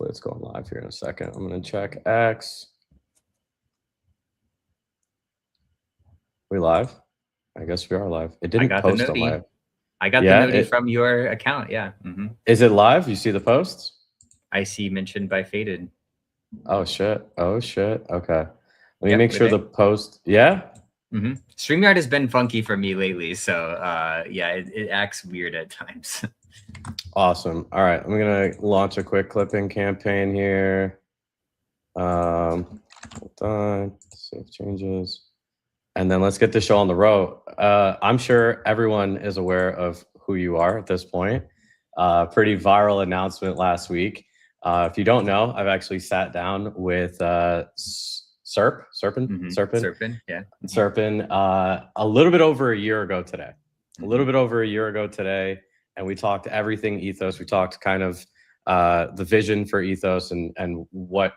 Hopefully it's going live here in a second. I'm going to check X. We live? I guess we are live. It I didn't got the post on my. noti. I got the Yeah, noti from your account. Yeah. is it live? You see the posts? I see mentioned by Faded. Oh shit. Oh shit. Okay. Let me Yep, make we're sure there. the post. Yeah. StreamYard has been funky for me lately, so yeah, it acts weird at times. Awesome. All right. I'm gonna launch a quick clipping campaign here. Hold on. Save changes. And then let's get the show on the road. I'm sure everyone is aware of who you are at this point. Pretty viral announcement last week. If you don't know, I've actually sat down with Serpin, yeah. a little bit over a year ago today. And we talked everything Ethos. We talked kind of the vision for Ethos and what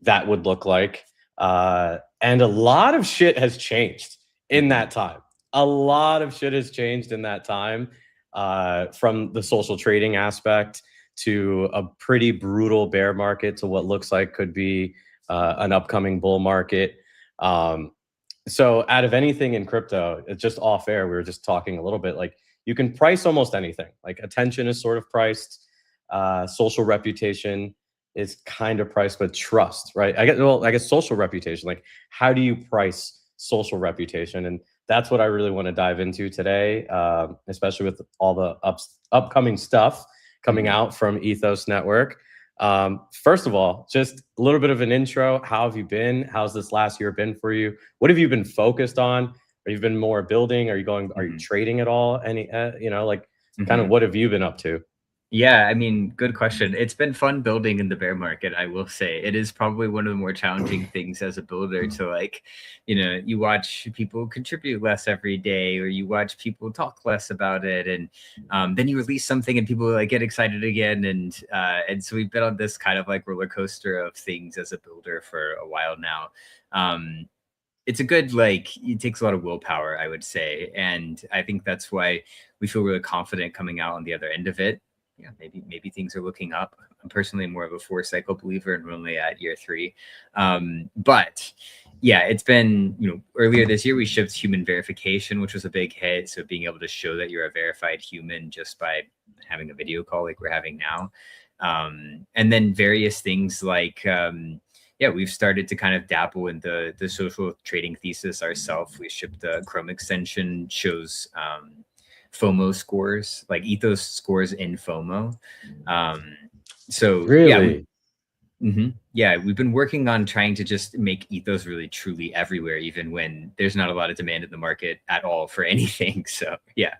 that would look like. And a lot of shit has changed in that time. From the social trading aspect to a pretty brutal bear market to what looks like could be an upcoming bull market. So out of anything in crypto, it's just off air. We were just talking a little bit, like you can price almost anything. Like attention is sort of priced, social reputation is kind of priced, but trust, right? I guess social reputation, like how do you price social reputation? And that's what I really want to dive into today, especially with all the upcoming stuff coming out from Ethos Network. First of all, just a little bit of an intro. How have you been? How's this last year been for you? What have you been focused on? Are you been more building? Are you trading at all? Any, kind of what have you been up to? Yeah, I mean, good question. It's been fun building in the bear market, I will say. It is probably one of the more challenging things as a builder to you watch people contribute less every day, or you watch people talk less about it, and then you release something and people get excited again, and so we've been on this kind of roller coaster of things as a builder for a while now. It's a good, it takes a lot of willpower, I would say, and I think that's why we feel really confident coming out on the other end of it. Yeah, maybe things are looking up. I'm personally more of a 4-cycle believer, and we're only at year 3. But yeah, it's been, earlier this year we shipped human verification, which was a big hit. So being able to show that you're a verified human just by having a video call like we're having now. And then various things yeah, we've started to kind of dabble in the social trading thesis ourselves. We shipped a Chrome extension, shows FOMO scores, like Ethos scores in FOMO. So really, yeah, we've been working on trying to just make Ethos really truly everywhere, even when there's not a lot of demand in the market at all for anything. So yeah.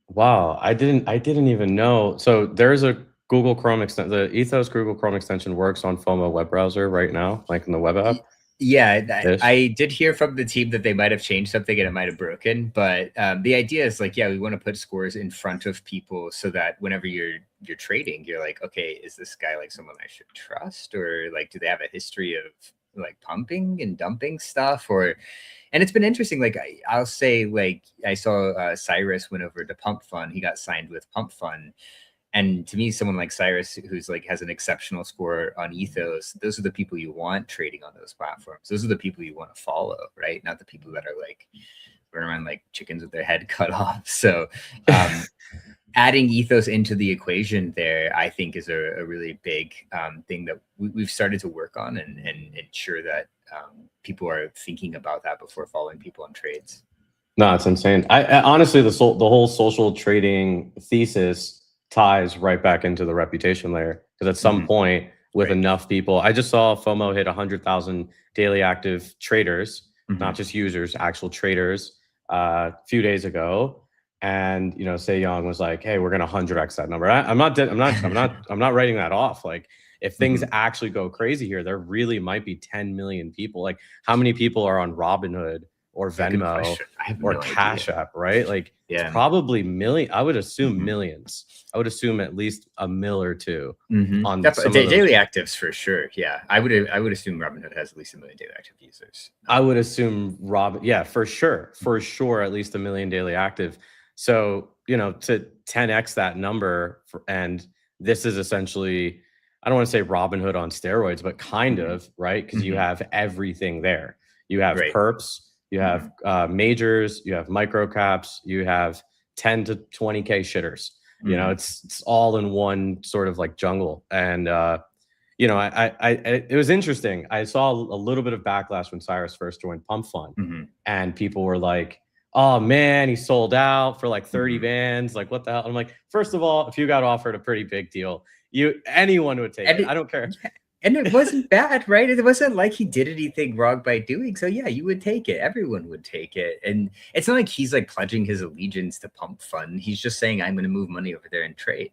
Wow, I didn't even know. So there's a Google Chrome extension. The Ethos Google Chrome extension works on FOMO web browser right now, like in the web app. Yeah, I did hear from the team that they might have changed something and it might have broken, but the idea is yeah, we want to put scores in front of people so that whenever you're trading, you're like, okay, is this guy someone I should trust, or do they have a history of pumping and dumping stuff? And it's been interesting. I'll say, I saw Cyrus went over to Pump Fun. He got signed with Pump Fun. And to me, someone like Cyrus, who's has an exceptional score on Ethos, those are the people you want trading on those platforms. Those are the people you want to follow, right? Not the people that are running around like chickens with their head cut off. So adding Ethos into the equation there, I think, is a really big thing that we've started to work on and ensure that people are thinking about that before following people on trades. No, it's insane. I honestly, the whole social trading thesis ties right back into the reputation layer, because at some point with enough people, I just saw FOMO hit 100,000 daily active traders, not just users, actual traders, a few days ago. And Se-Young was like, "Hey, we're gonna 100x that number." I'm not writing that off. Like, if things actually go crazy here, there really might be 10 million people. Like, how many people are on Robinhood or Venmo or Cash App, right? Like, it's probably million. I would assume millions. I would assume at least a mill or two on daily actives for sure. Yeah, I would assume Robinhood has at least 1 million daily active users. I would assume yeah, for sure, at least 1 million daily active. So to 10x that number, and this is essentially I don't want to say Robin Hood on steroids, but kind of, right? Because you have everything there. You have Right. perps, you have majors, you have micro caps, you have 10 to 20K shitters. You know, it's all in one sort of like jungle. And you know, it was interesting. I saw a little bit of backlash when Cyrus first joined Pump Fun, and people were like, "Oh man, he sold out for like 30 bands. Like, what the hell?" I'm like, first of all, if you got offered a pretty big deal, anyone would take it. I don't care. And it wasn't bad, right? It wasn't like he did anything wrong by doing so. Yeah, you would take it. Everyone would take it. And it's not like he's like pledging his allegiance to Pump Fun. He's just saying, I'm going to move money over there and trade.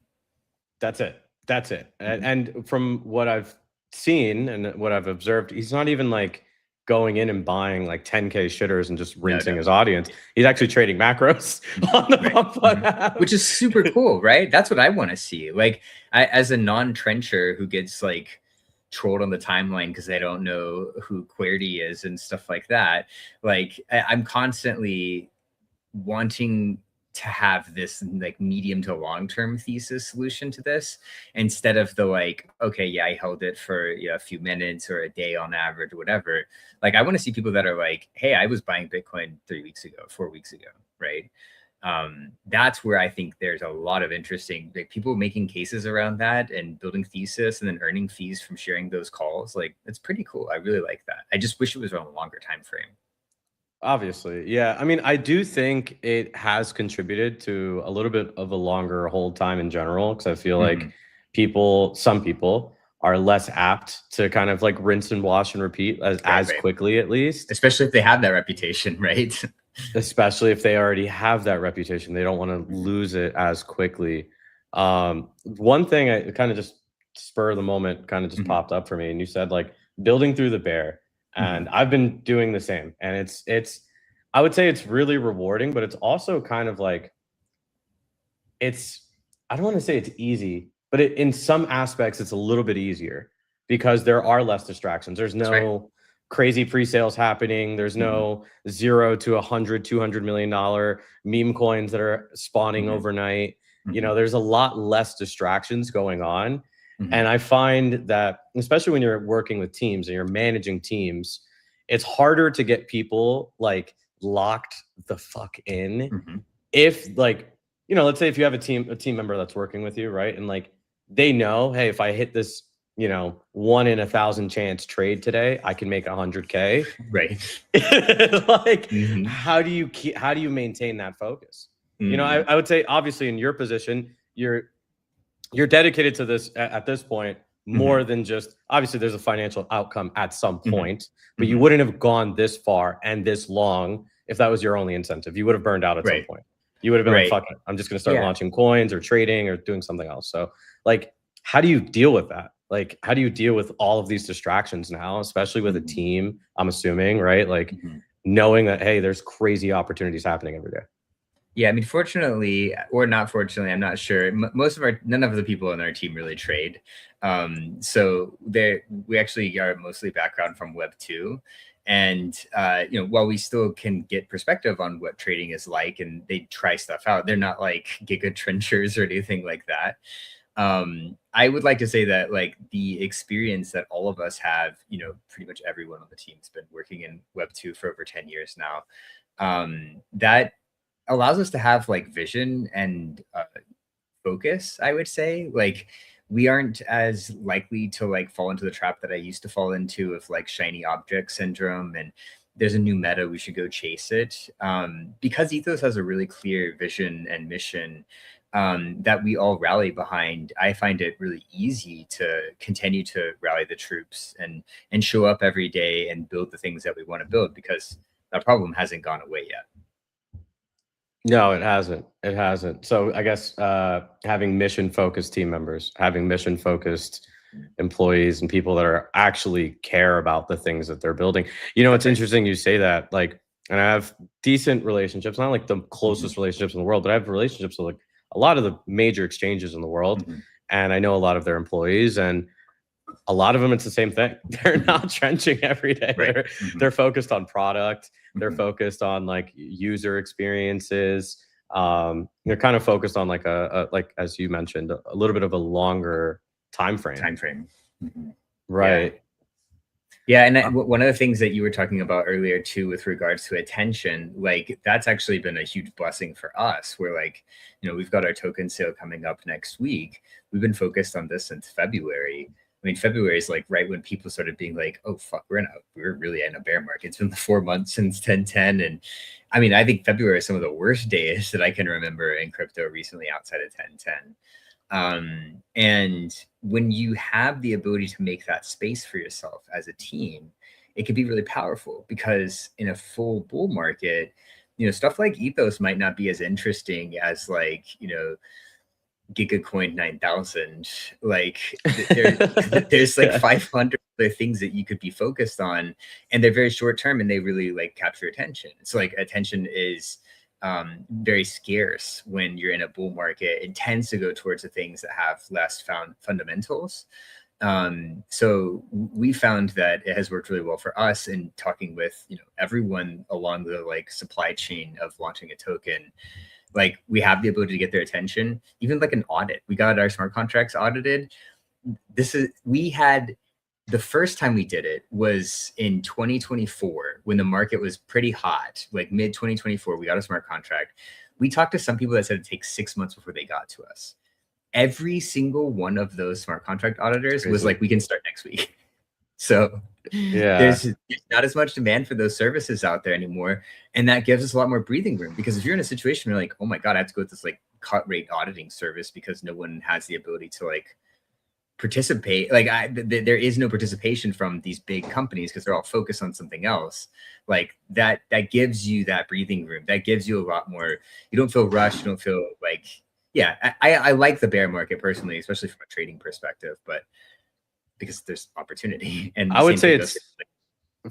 That's it. That's it. And from what I've seen and what I've observed, he's not even like going in and buying like 10K shitters and just rinsing his audience. He's actually trading macros on the Pump Fun app. Which is super cool, right? That's what I want to see. Like, as a non-trencher who gets like trolled on the timeline because they don't know who QWERTY is and stuff like that, like I'm constantly wanting to have this like medium to long-term thesis solution to this, instead of the like, okay, yeah, I held it for a few minutes or a day on average or whatever. Like, I want to see people that are like, hey, I was buying Bitcoin 3 weeks ago, 4 weeks ago, right? That's where I think there's a lot of interesting like people making cases around that and building thesis and then earning fees from sharing those calls. Like, it's pretty cool. I really like that. I just wish it was on a longer time frame. Obviously, yeah. I mean, I do think it has contributed to a little bit of a longer hold time in general, because I feel like some people are less apt to kind of like rinse and wash and repeat as quickly, at least. Especially if they have that reputation, right? Especially if they already have that reputation. They don't want to lose it as quickly. One thing I kind of just spur of the moment kind of just popped up for me, and you said like building through the bear. And I've been doing the same, and it's I would say it's really rewarding, but it's also kind of like I don't want to say it's easy, but in some aspects it's a little bit easier because there are less distractions. There's no crazy pre-sales happening. There's no 0 to 100, $200 million meme coins that are spawning overnight. You know, there's a lot less distractions going on. And I find that, especially when you're working with teams and you're managing teams, it's harder to get people like locked the fuck in. If like, you know, let's say if you have a team member that's working with you, right? And like, they know, hey, if I hit this, you know, 1 in 1,000 chance trade today, I can make 100K. Right. Like, how do you maintain that focus? You know, I would say obviously in your position, you're dedicated to this at this point more than just, obviously there's a financial outcome at some point, but you wouldn't have gone this far and this long if that was your only incentive. You would have burned out at some point. You would have been like, fuck it, I'm just going to start launching coins or trading or doing something else. So like, how do you deal with that? Like, how do you deal with all of these distractions now, especially with a team, I'm assuming, right? Like knowing that, hey, there's crazy opportunities happening every day. Yeah, I mean, fortunately or not fortunately, I'm not sure. None of the people on our team really trade. So we actually are mostly background from Web 2. And, you know, while we still can get perspective on what trading is like and they try stuff out, they're not like giga trenchers or anything like that. I would like to say that like the experience that all of us have, you know, pretty much everyone on the team has been working in Web 2 for over 10 years now. That allows us to have like vision and focus, I would say. Like, we aren't as likely to like fall into the trap that I used to fall into of like shiny object syndrome and there's a new meta, we should go chase it. Because Ethos has a really clear vision and mission that we all rally behind, I find it really easy to continue to rally the troops and show up every day and build the things that we want to build, because that problem hasn't gone away yet. No, it hasn't. It hasn't. So I guess having mission-focused team members, having mission-focused employees and people that are actually care about the things that they're building. You know, it's interesting you say that. Like, and I have decent relationships, not like the closest relationships in the world, but I have relationships with like a lot of the major exchanges in the world. And I know a lot of their employees, and a lot of them, it's the same thing. They're not trenching every day. They're focused on product. They're focused on like user experiences. They're kind of focused on like like as you mentioned, a little bit of a longer time frame. Mm-hmm. Right. Yeah, and one of the things that you were talking about earlier too, with regards to attention, like that's actually been a huge blessing for us. We're like, we've got our token sale coming up next week. We've been focused on this since February. I mean, February is like right when people started being like, "Oh fuck, we're really in a bear market." It's been 4 months since 1010, and I mean, I think February is some of the worst days that I can remember in crypto recently outside of 1010. And when you have the ability to make that space for yourself as a team, it can be really powerful, because in a full bull market, stuff like ETHOS might not be as interesting as like, Gigacoin 9000. Like there's like 500 other things that you could be focused on, and they're very short term, and they really like capture attention. So like attention is very scarce when you're in a bull market. It tends to go towards the things that have less fundamentals. So we found that it has worked really well for us in talking with everyone along the like supply chain of launching a token. Like we have the ability to get their attention, even like an audit. We got our smart contracts audited. We had the first time we did it was in 2024 when the market was pretty hot, like mid 2024. We got a smart contract. We talked to some people that said it takes 6 months before they got to us. Every single one of those smart contract auditors was like, we can start next week. So there's not as much demand for those services out there anymore. And that gives us a lot more breathing room, because if you're in a situation where you're like, oh my God, I have to go with this like cut rate auditing service because no one has the ability to like participate. Like there is no participation from these big companies because they're all focused on something else. Like that gives you that breathing room. That gives you a lot more. You don't feel rushed. You don't feel like, I like the bear market personally, especially from a trading perspective, but because there's opportunity. And I would say it's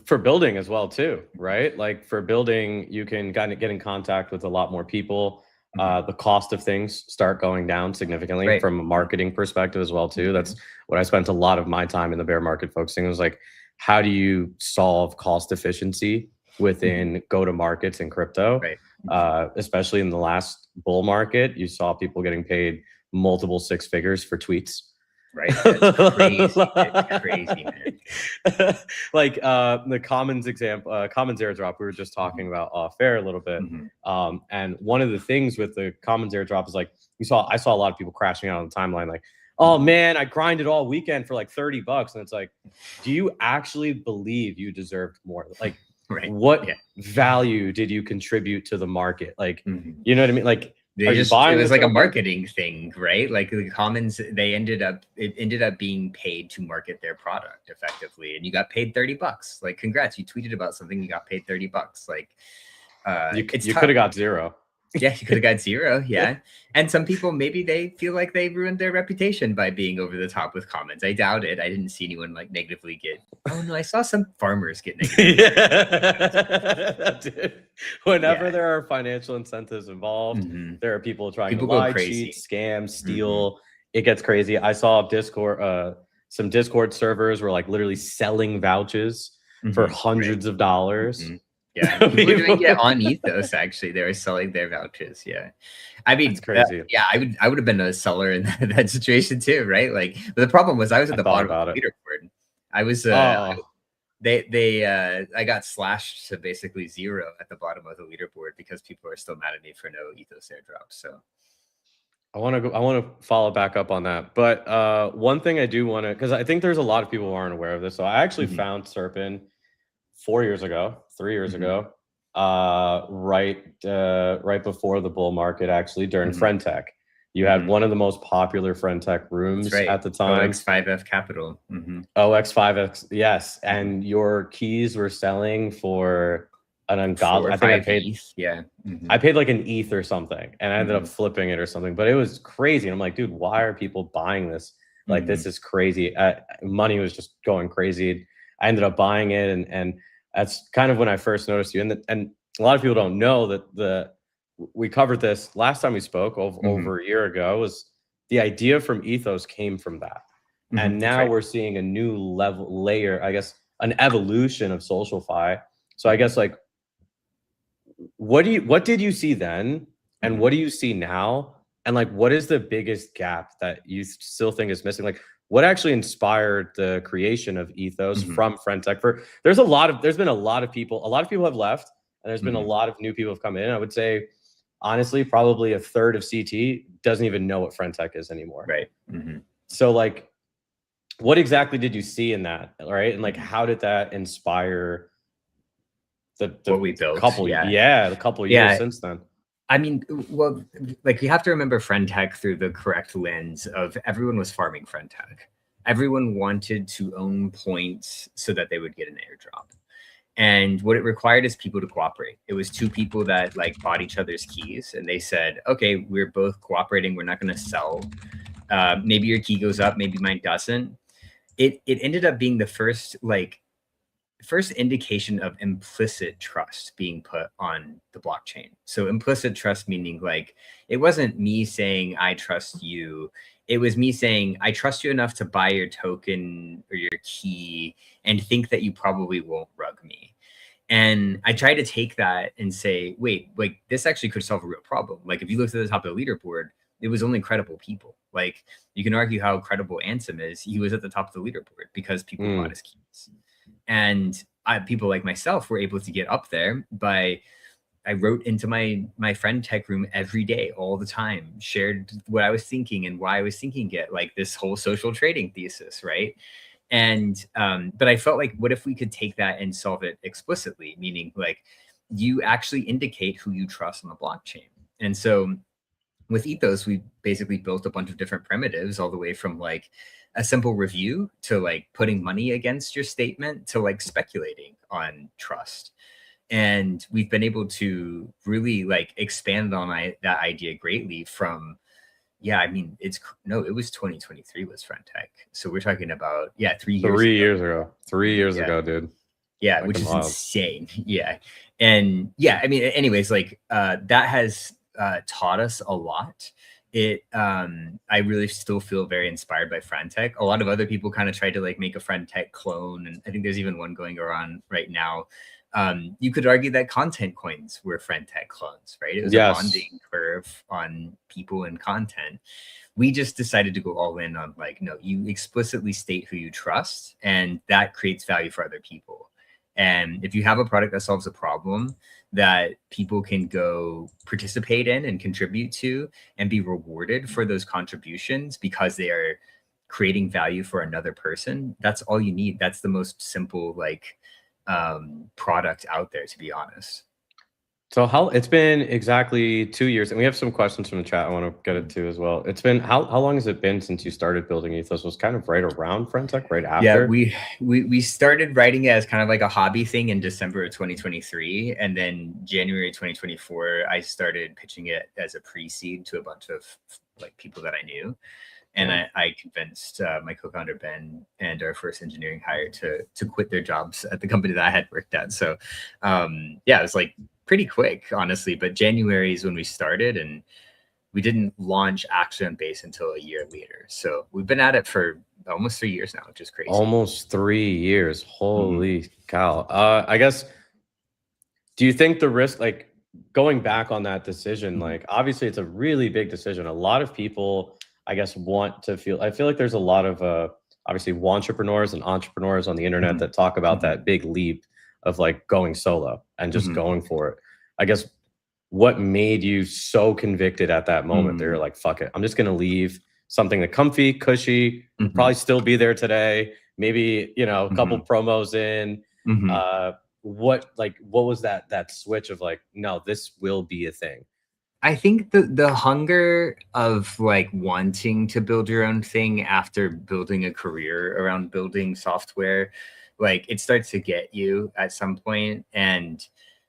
for building as well too, right? Like for building, you can kind of get in contact with a lot more people. The cost of things start going down significantly from a marketing perspective as well too. That's what I spent a lot of my time in the bear market focusing. It was like, how do you solve cost efficiency within go-to-markets in crypto? Especially in the last bull market, you saw people getting paid multiple 6 figures for tweets. Right. That's crazy. It's crazy, man. Like the Commons example, Commons airdrop, we were just talking about off air a little bit. And one of the things with the Commons airdrop is like, I saw a lot of people crashing out on the timeline like, oh man, I grinded all weekend for like $30. And it's like, do you actually believe you deserved more? Like, what value did you contribute to the market? Like, you know what I mean? Like, it was like a marketing thing, right? Like the Commons, it ended up being paid to market their product effectively, and you got paid $30. Like, congrats, you tweeted about something, you got paid $30. Like, you could have got 0. Yeah, you could have got 0. Yeah. And some people, maybe they feel like they ruined their reputation by being over the top with Commons. I doubt it. I didn't see anyone like negatively get. Oh no, I saw some farmers get negative. Dude. Whenever there are financial incentives involved, there are people trying to lie, cheat, scam, steal. It gets crazy. I saw Discord, some Discord servers were like literally selling vouchers for hundreds of dollars. Yeah, people were doing it on ETHOS. Actually, they were selling their vouchers. Yeah, I mean, it's crazy. I would have been a seller in that situation too, right? Like, but the problem was I was at the bottom of the leaderboard. I was I got slashed to basically 0 at the bottom of the leaderboard because people are still mad at me for no ETHOS airdrop. So I want to follow back up on that. But one thing I do want to, because I think there's a lot of people who aren't aware of this. So I actually found Serpent 3 years ago, right before the bull market, actually during FriendTech. You had one of the most popular FriendTech rooms at the time. OX5F Capital. OX5F, yes. And your keys were selling for an ungodly, I think I paid ETH. I paid like an ETH or something, and I ended up flipping it or something, but it was crazy. And I'm like, dude, why are people buying this? Like, this is crazy. Money was just going crazy. I ended up buying it, and that's kind of when I first noticed you. And a lot of people don't know that we covered this last time we spoke over a year ago. Was the idea from ETHOS came from that, and now we're seeing a new layer, I guess, an evolution of SocialFi. So I guess like, what did you see then, and what do you see now, and like, what is the biggest gap that you still think is missing? Like, what actually inspired the creation of Ethos Mhm. from Friendtech? There's been a lot of people have left, and there's been a lot of new people have come in. I would say, honestly, probably a third of CT doesn't even know what Friendtech is anymore. Right. So like, what exactly did you see in that, right? And like, how did that inspire the What we built? couple, the couple years since then? I mean, well, like you have to remember Friendtech through the correct lens of everyone was farming Friendtech. Everyone wanted to own points so that they would get an airdrop. And what it required is people to cooperate. It was two people that like bought each other's keys, and they said, okay, we're both cooperating. We're not going to sell. Maybe your key goes up, maybe mine doesn't. It ended up being the first indication of implicit trust being put on the blockchain. So implicit trust meaning like, it wasn't me saying, I trust you. It was me saying, I trust you enough to buy your token or your key and think that you probably won't rug me. And I try to take that and say, wait, like this actually could solve a real problem. Like if you looked at the top of the leaderboard, it was only credible people. Like you can argue how credible Ansem is. He was at the top of the leaderboard because people bought his keys. And people like myself were able to get up there by, I wrote into my Friendtech room every day, all the time, shared what I was thinking and why I was thinking it, like this whole social trading thesis, right? And but I felt like, what if we could take that and solve it explicitly, meaning like you actually indicate who you trust on the blockchain. And so with Ethos, we basically built a bunch of different primitives, all the way from like a simple review to like putting money against your statement to like speculating on trust. And we've been able to really like expand on that idea greatly from, I mean, it was 2023 was Friendtech. So we're talking about, 3 years ago. 3 years ago. 3 years ago, dude. Yeah, which is insane. Yeah. And I mean, anyways, like that has taught us a lot. I really still feel very inspired by Friendtech. A lot of other people kind of tried to like make a Friendtech clone, and I think there's even one going around right now. You could argue that content coins were Friendtech clones, right? It was a bonding curve on people and content. We just decided to go all in on like, no, you explicitly state who you trust, and that creates value for other people. And if you have a product that solves a problem that people can go participate in and contribute to and be rewarded for those contributions because they are creating value for another person, that's all you need. That's the most simple like product out there, to be honest. So it's been exactly 2 years, and we have some questions from the chat I want to get into as well. It's been how long has it been since you started building Ethos? Was kind of right around Friendtech, right after? Yeah, we started writing it as kind of like a hobby thing in December of 2023, and then January 2024 I started pitching it as a pre-seed to a bunch of like people that I knew. And I convinced my co-founder Ben and our first engineering hire to quit their jobs at the company that I had worked at. So it was like pretty quick, honestly. But January is when we started, and we didn't launch actually on base until a year later. So we've been at it for almost 3 years now, which is crazy. Almost 3 years. Holy cow. I guess, do you think the risk, like going back on that decision, like obviously it's a really big decision. A lot of people, I guess, I feel like there's a lot of obviously entrepreneurs and entrepreneurs on the internet that talk about that big leap of like going solo and just going for it. I guess, what made you so convicted at that moment that you're like, fuck it, I'm just gonna leave something that's comfy, cushy, probably still be there today, maybe, a couple promos in. What was that switch of like, no, this will be a thing? I think the hunger of like wanting to build your own thing after building a career around building software, like it starts to get you at some point. And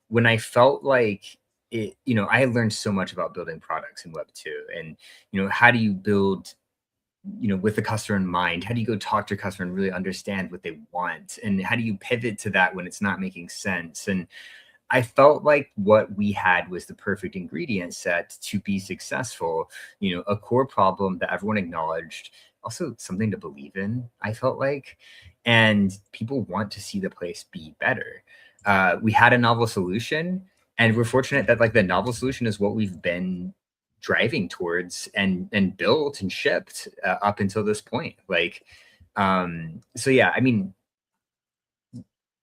when I felt like it, I had learned so much about building products in Web2, and, how do you build, with the customer in mind? How do you go talk to your customer and really understand what they want? And how do you pivot to that when it's not making sense? And I felt like what we had was the perfect ingredient set to be successful. A core problem that everyone acknowledged, also something to believe in, I felt like, and people want to see the place be better. We had a novel solution, and we're fortunate that like the novel solution is what we've been driving towards and built and shipped up until this point. Like, so yeah, I mean,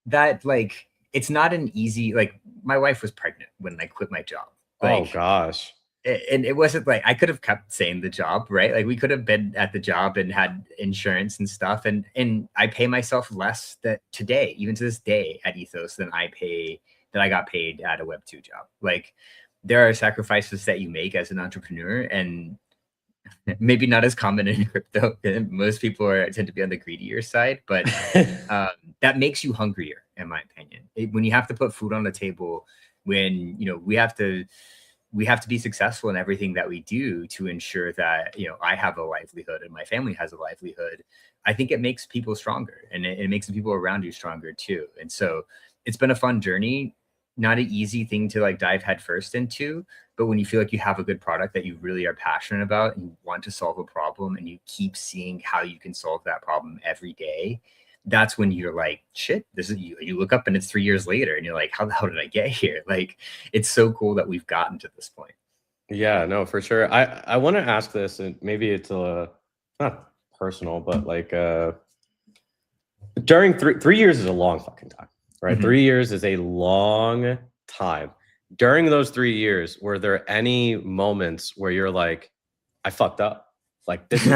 that like, it's not an easy, like my wife was pregnant when I quit my job. Oh Like, gosh. and it wasn't like I could have kept saying the job, right? Like we could have been at the job and had insurance and stuff. And I pay myself less that today, even to this day at Ethos than I got paid at a Web2 job. Like there are sacrifices that you make as an entrepreneur, and maybe not as common in crypto. Most people tend to be on the greedier side, but that makes you hungrier, in my opinion. When you have to put food on the table, when we have to be successful in everything that we do to ensure that I have a livelihood and my family has a livelihood. I think it makes people stronger, and it makes the people around you stronger too. And so it's been a fun journey, not an easy thing to like dive headfirst into. But when you feel like you have a good product that you really are passionate about and you want to solve a problem, and you keep seeing how you can solve that problem every day, that's when you're like, shit, this is you look up and it's 3 years later and you're like, how the hell did I get here? Like, it's so cool that we've gotten to this point. Yeah, no, for sure. I want to ask this, and maybe it's not personal, but like during 3 years is a long fucking time, right? 3 years is a long time. During those 3 years, were there any moments where you're like, I fucked up? Like this is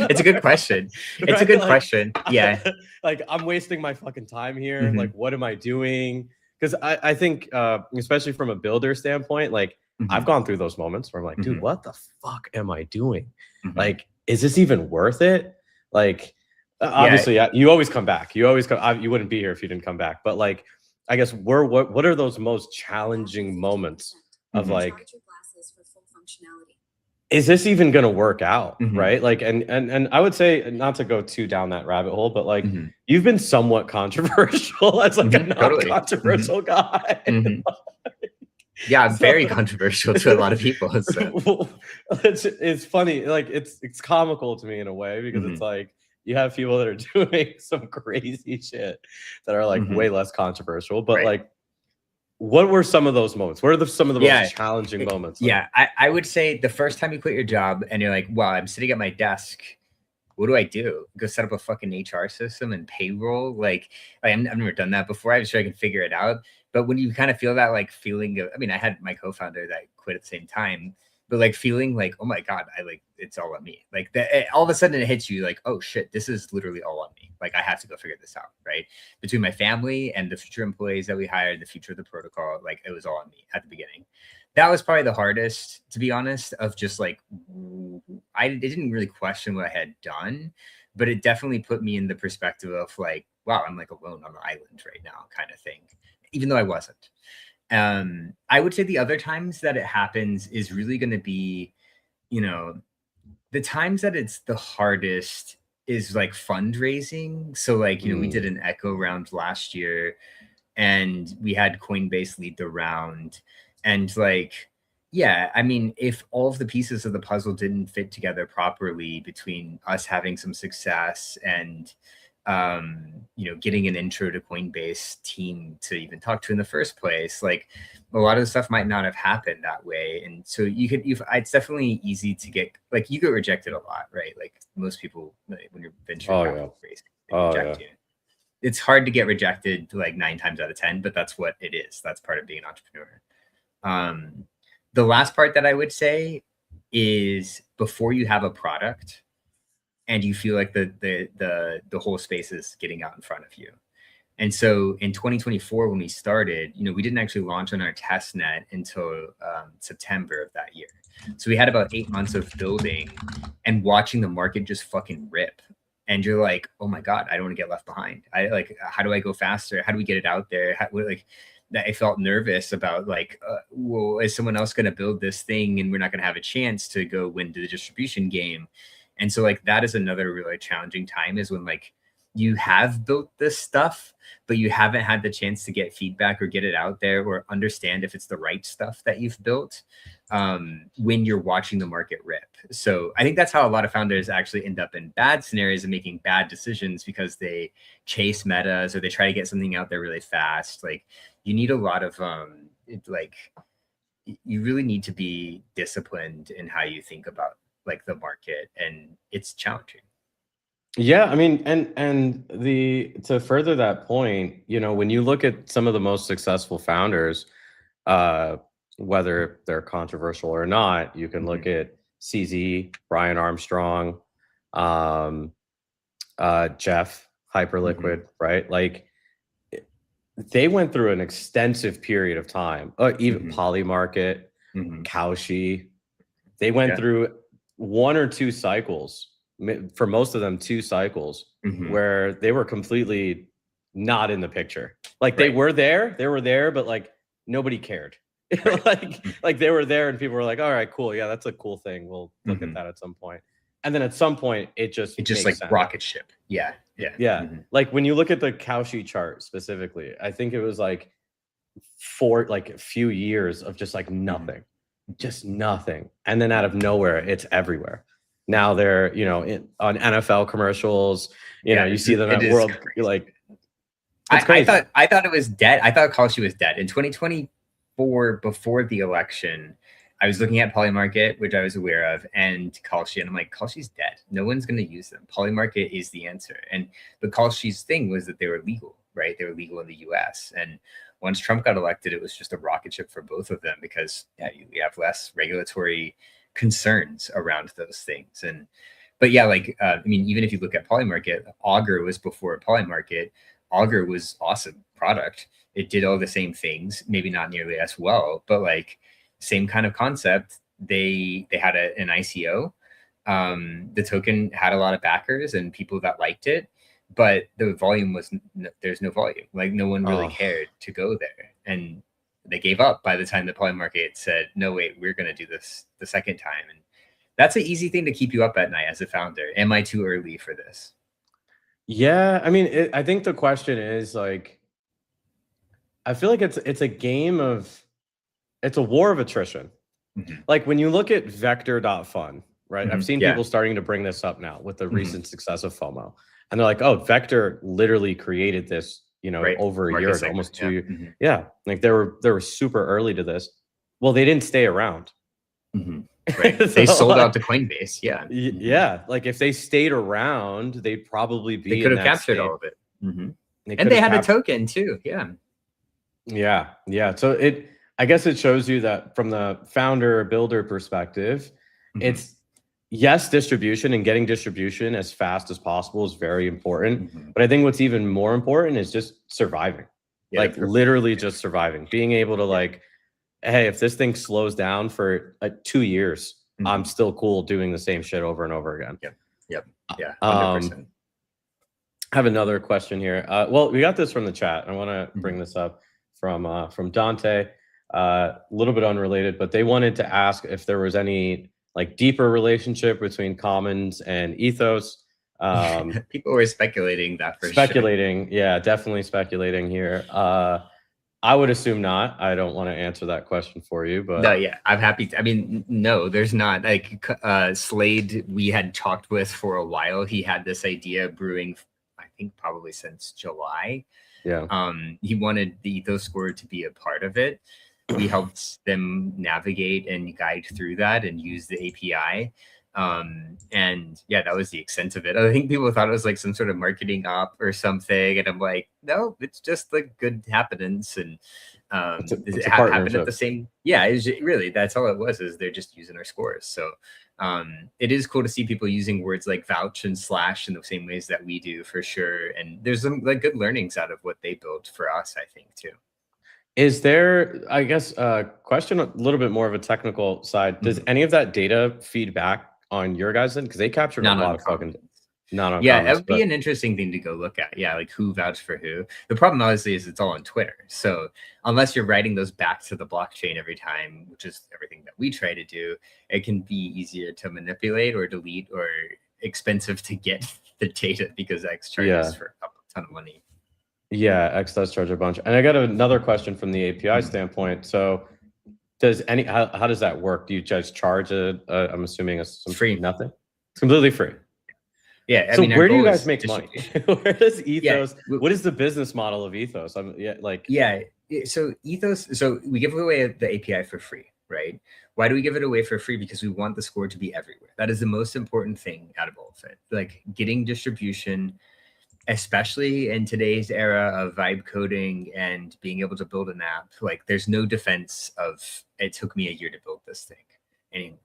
it's a good question. It's right? A good question. Yeah. Like I'm wasting my fucking time here. Like, what am I doing? Because I think, especially from a builder standpoint, like I've gone through those moments where I'm like, dude, what the fuck am I doing? Like, is this even worth it? Like, obviously, you always come back. You always come. You wouldn't be here if you didn't come back. But like, I guess what are those most challenging moments of like, is this even going to work out? Right. Like, and I would say, not to go too down that rabbit hole, but like, you've been somewhat controversial as like a non-controversial guy. Yeah, I'm very controversial to a lot of people. So. It's funny. Like it's comical to me in a way, because it's like, you have people that are doing some crazy shit that are like way less controversial, but like, what were some of those moments? What are some of the most challenging moments? Yeah, I would say the first time you quit your job and you're like, wow, I'm sitting at my desk. What do I do? Go set up a fucking HR system and payroll? Like I've never done that before. I'm sure I can figure it out. But when you kind of feel that like feeling of, I mean, I had my co-founder that quit at the same time, but like feeling like, oh my God, it's all on me. Like that, all of a sudden it hits you like, oh shit, this is literally all on me. Like I have to go figure this out, right? Between my family and the future employees that we hired, the future of the protocol, like it was all on me at the beginning. That was probably the hardest, to be honest, of just like, it didn't really question what I had done, but it definitely put me in the perspective of like, wow, I'm like alone on the island right now kind of thing, even though I wasn't. I would say the other times that it happens is really going to be, the times that it's the hardest is like fundraising. So like, we did an Echo round last year and we had Coinbase lead the round. And like, yeah, I mean, if all of the pieces of the puzzle didn't fit together properly between us having some success and, getting an intro to Coinbase team to even talk to in the first place, like a lot of the stuff might not have happened that way. And so it's definitely easy to get, like, you get rejected a lot, right? Like most people, like, when you're venture capital raising, they reject you. It's hard to get rejected like 9 times out of 10, but that's what it is. That's part of being an entrepreneur. The last part that I would say is before you have a product and you feel like the whole space is getting out in front of you. And so in 2024, when we started, we didn't actually launch on our test net until September of that year. So we had about 8 months of building and watching the market just fucking rip. And you're like, oh my God, I don't want to get left behind. How do I go faster? How do we get it out there? I felt nervous about like, well, is someone else going to build this thing and we're not going to have a chance to go win the distribution game? And so like, that is another really challenging time, is when like you have built this stuff, but you haven't had the chance to get feedback or get it out there or understand if it's the right stuff that you've built when you're watching the market rip. So I think that's how a lot of founders actually end up in bad scenarios and making bad decisions, because they chase metas or they try to get something out there really fast. Like you need a lot of you really need to be disciplined in how you think about like the market, and it's challenging. Yeah, I mean, and to further that point, you know, when you look at some of the most successful founders, uh, whether they're controversial or not, you can look at CZ, Brian Armstrong, um, Jeff, Hyperliquid, right? Like they went through an extensive period of time. Even Polymarket, Cauchy, they went through 1 or 2 cycles. For most of them, 2 cycles where they were completely not in the picture. Like they were there, but like nobody cared. like they were there and people were like, all right, cool. Yeah, that's a cool thing. We'll look at that at some point. And then at some point it just like sense. rocket ship. Yeah. Like when you look at the Cauchy chart specifically, I think it was like for like a few years of just like nothing, just nothing. And then out of nowhere, it's everywhere. Now they're, you know, on NFL commercials, you know, you see them at World. You're like, I thought it was dead. I thought Cauchy was dead in 2024 before the election. I was looking at Polymarket, which I was aware of, and Cauchy, and I'm like, Cauchy's dead. No one's going to use them. Polymarket is the answer. And the Cauchy's thing was that they were legal, right? They were legal in the US. And once Trump got elected, it was just a rocket ship for both of them because you have less regulatory concerns around those things. But yeah, like, I mean, even if you look at Polymarket, Augur was before Polymarket. Augur was awesome product. It did all the same things, maybe not nearly as well, but like same kind of concept. They had an ICO. The token had a lot of backers and people that liked it, but the volume was, there's no volume. Like no one really cared to go there. And they gave up by the time the Polymarket said, no, wait, we're going to do this the second time. And that's an easy thing to keep you up at night as a founder. Am I too early for this? Yeah. I mean, I think the question is like, I feel like it's a game of, it's a war of attrition. Like when you look at Vector.fun, right? I've seen people starting to bring this up now with the recent success of FOMO. And they're like, oh, Vector literally created this, you know, over a year ago, almost 2 years. Yeah. Like they were super early to this. Well, they didn't stay around. Right. So, they sold out to Coinbase. Yeah. Yeah. Like if they stayed around, they'd probably be. They could have captured all of it. And they had a token too. Yeah. Yeah. So I guess it shows you that from the founder builder perspective, it's yes, distribution and getting distribution as fast as possible is very important. But I think what's even more important is just surviving. Like literally just surviving, being able to like, hey, if this thing slows down for 2 years, I'm still cool doing the same shit over and over again. Yeah. 100%. I have another question here. Well, we got this from the chat. I want to bring this up from Dante. A little bit unrelated, but they wanted to ask if there was any like deeper relationship between Commons and Ethos. People were speculating that for speculating, sure. Yeah, definitely speculating here. I would assume not. I don't want to answer that question for you, but no, yeah, I'm happy to. I mean, no, there's not. Like Slade, we had talked with for a while. He had this idea brewing, I think probably since July. Yeah. He wanted the Ethos score to be a part of it. We helped them navigate and guide through that and use the API. And yeah, that was the extent of it. I think people thought it was like some sort of marketing op or something. And I'm like, no, it's just like good happenance. And it happened at the same. Yeah, it's really, that's all it was, is they're just using our scores. So it is cool to see people using words like vouch and slash in the same ways that we do, for sure. And there's some like good learnings out of what they built for us, I think, too. Is there, I guess, a question a little bit more of a technical side? Does any of that data feed back on your guys then? Because they captured a lot of fucking. Yeah, that would be an interesting thing to go look at. Yeah, like who vouched for who. The problem obviously is it's all on Twitter. So unless you're writing those back to the blockchain every time, which is everything that we try to do, it can be easier to manipulate or delete or expensive to get the data because X charges for a ton of money. Yeah, X does charge a bunch. And I got another question from the API standpoint. So does how does that work? Do you just charge I'm assuming some free? Nothing? It's completely free. Yeah. So where do you guys make money? Where does Ethos, what is the business model of Ethos? So Ethos, so we give away the API for free. right? Why do we give it away for free? Because we want the score to be everywhere. That is the most important thing out of all of it. Like getting distribution, especially in today's era of vibe coding and being able to build an app, like there's no defense of it took me a year to build this thing anymore.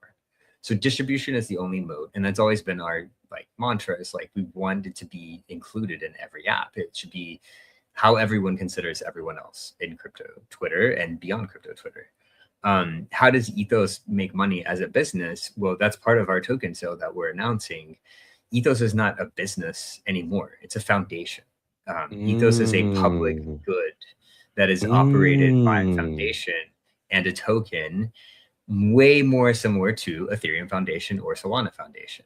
So distribution is the only mode. And that's always been our like mantra, is like we want it to be included in every app. It should be how everyone considers everyone else in crypto Twitter and beyond crypto Twitter. How does Ethos make money as a business? Well, that's part of our token sale that we're announcing. Ethos is not a business anymore. It's a foundation. Ethos is a public good that is operated by a foundation and a token, way more similar to Ethereum Foundation or Solana Foundation.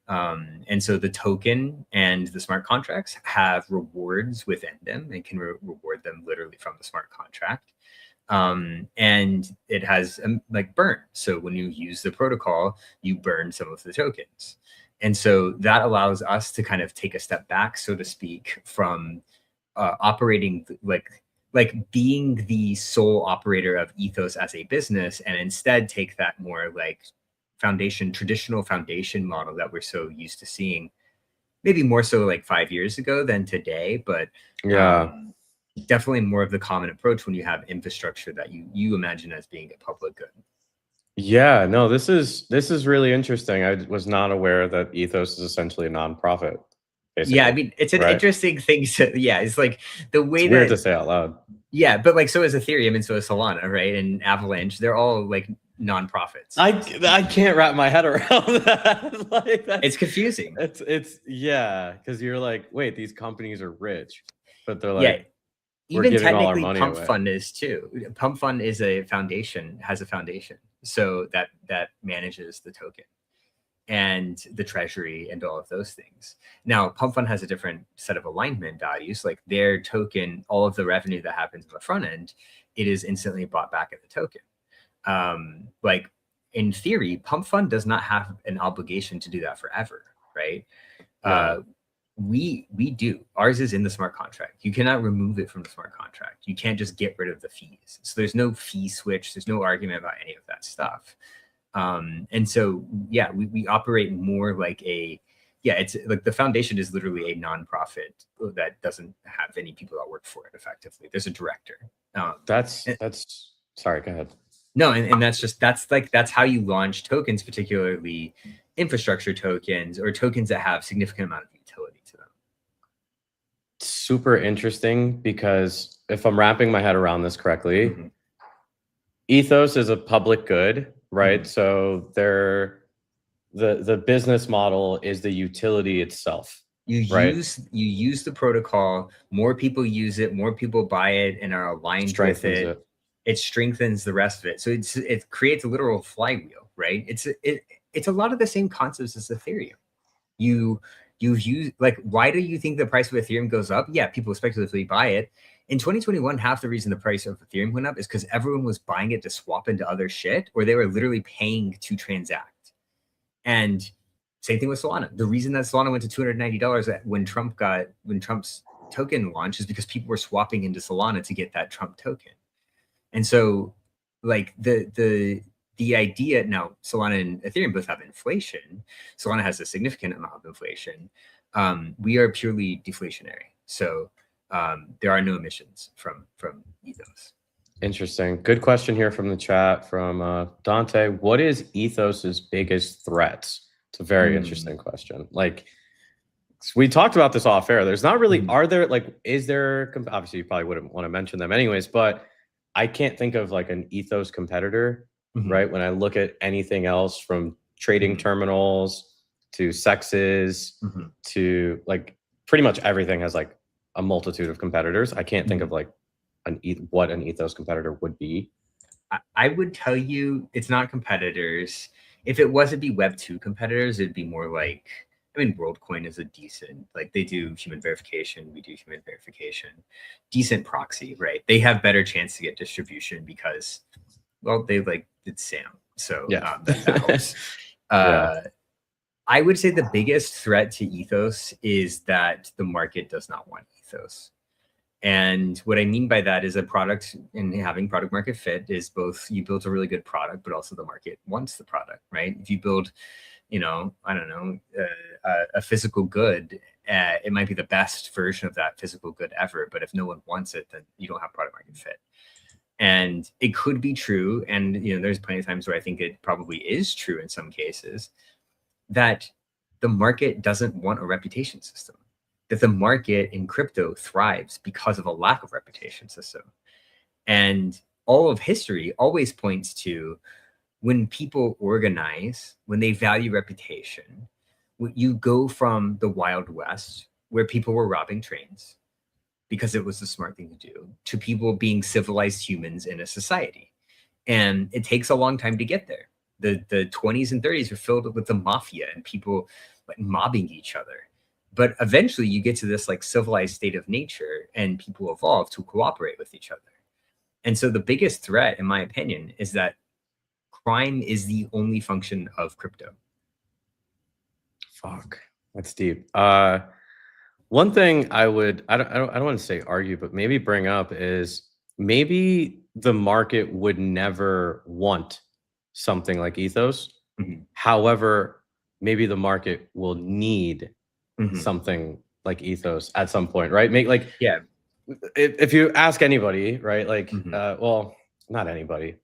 And so the token and the smart contracts have rewards within them and can reward them literally from the smart contract. And it has like burn. So when you use the protocol, you burn some of the tokens. And so that allows us to kind of take a step back, so to speak, from operating like being the sole operator of Ethos as a business, and instead take that more like traditional foundation model that we're so used to seeing, maybe more so like 5 years ago than today, but definitely more of the common approach when you have infrastructure that you imagine as being a public good. Yeah, no, this is really interesting. I was not aware that Ethos is essentially a nonprofit. Basically, yeah, I mean, it's an interesting thing to, it's like the way it's weird to say out loud. Yeah, but like so is Ethereum and so is Solana, right? And Avalanche, they're all like nonprofits. I can't wrap my head around that. Like it's confusing. It's yeah, because you're like, wait, these companies are rich, but they're like, even technically Pump Fund is too. Pump Fund is a foundation, has a foundation, so that manages the token and the treasury and all of those things. Now, Pump Fund has a different set of alignment values. Like their token, all of the revenue that happens on the front end, it is instantly bought back at the token. Like in theory, Pump Fund does not have an obligation to do that forever, right? We do. Ours is in the smart contract. You cannot remove it from the smart contract. You can't just get rid of the fees. So there's no fee switch. There's no argument about any of that stuff. And so, we operate more like it's like the foundation is literally a nonprofit that doesn't have any people that work for it effectively. There's a director. That's sorry, go ahead. No, and that's how you launch tokens, particularly infrastructure tokens or tokens that have significant amount of utility to them. Super interesting, because if I'm wrapping my head around this correctly, Ethos is a public good, right? So the business model is the utility itself. You use the protocol, more people use it, more people buy it and are aligned with it. It strengthens the rest of it. So it creates a literal flywheel, right? It's a lot of the same concepts as Ethereum. You use, like, why do you think the price of Ethereum goes up? Yeah, people speculatively buy it. In 2021, half the reason the price of Ethereum went up is because everyone was buying it to swap into other shit, or they were literally paying to transact. And same thing with Solana. The reason that Solana went to $290 when Trump's token launched is because people were swapping into Solana to get that Trump token. And so, like, the idea, now Solana and Ethereum both have inflation. Solana has a significant amount of inflation. We are purely deflationary. So there are no emissions from Ethos. Interesting. Good question here from the chat from Dante. What is Ethos's biggest threats? It's a very interesting question. Like, we talked about this off air. There's not really, is there, obviously you probably wouldn't want to mention them anyways, but I can't think of like an Ethos competitor, right? When I look at anything else from trading terminals to sexes to like pretty much everything has like a multitude of competitors. I can't think of like what an Ethos competitor would be. I would tell you it's not competitors. If it was, it'd be Web 2 competitors. It'd be more like, I mean, WorldCoin is a decent, like they do human verification. We do human verification, decent proxy, right? They have better chance to get distribution because, well, they like did SAM. So that helps. I would say the biggest threat to Ethos is that the market does not want Ethos. And what I mean by that is a product, and having product market fit is both you build a really good product, but also the market wants the product, right? If you build, I don't know, a physical good, it might be the best version of that physical good ever, but if no one wants it, then you don't have product market fit. And it could be true, and there's plenty of times where I think it probably is true in some cases, that the market doesn't want a reputation system, that the market in crypto thrives because of a lack of reputation system. And all of history always points to when people organize, when they value reputation, you go from the Wild West, where people were robbing trains because it was the smart thing to do, to people being civilized humans in a society. And it takes a long time to get there. The 20s and 30s were filled with the mafia and people like mobbing each other. But eventually you get to this like civilized state of nature and people evolve to cooperate with each other. And so the biggest threat, in my opinion, is that crime is the only function of crypto. Fuck, that's deep. One thing I don't want to say argue, but maybe bring up is maybe the market would never want something like Ethos. Mm-hmm. However, maybe the market will need something like Ethos at some point, right? If you ask anybody, right? Like, well, not anybody.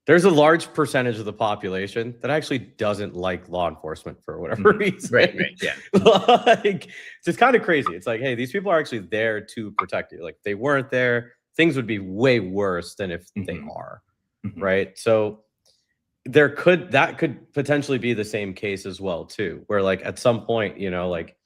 There's a large percentage of the population that actually doesn't like law enforcement for whatever reason. Right, yeah. Like, it's just kind of crazy. It's like, hey, these people are actually there to protect you. Like, if they weren't there, things would be way worse than if they are, right? So that could potentially be the same case as well, too, where like at some point, like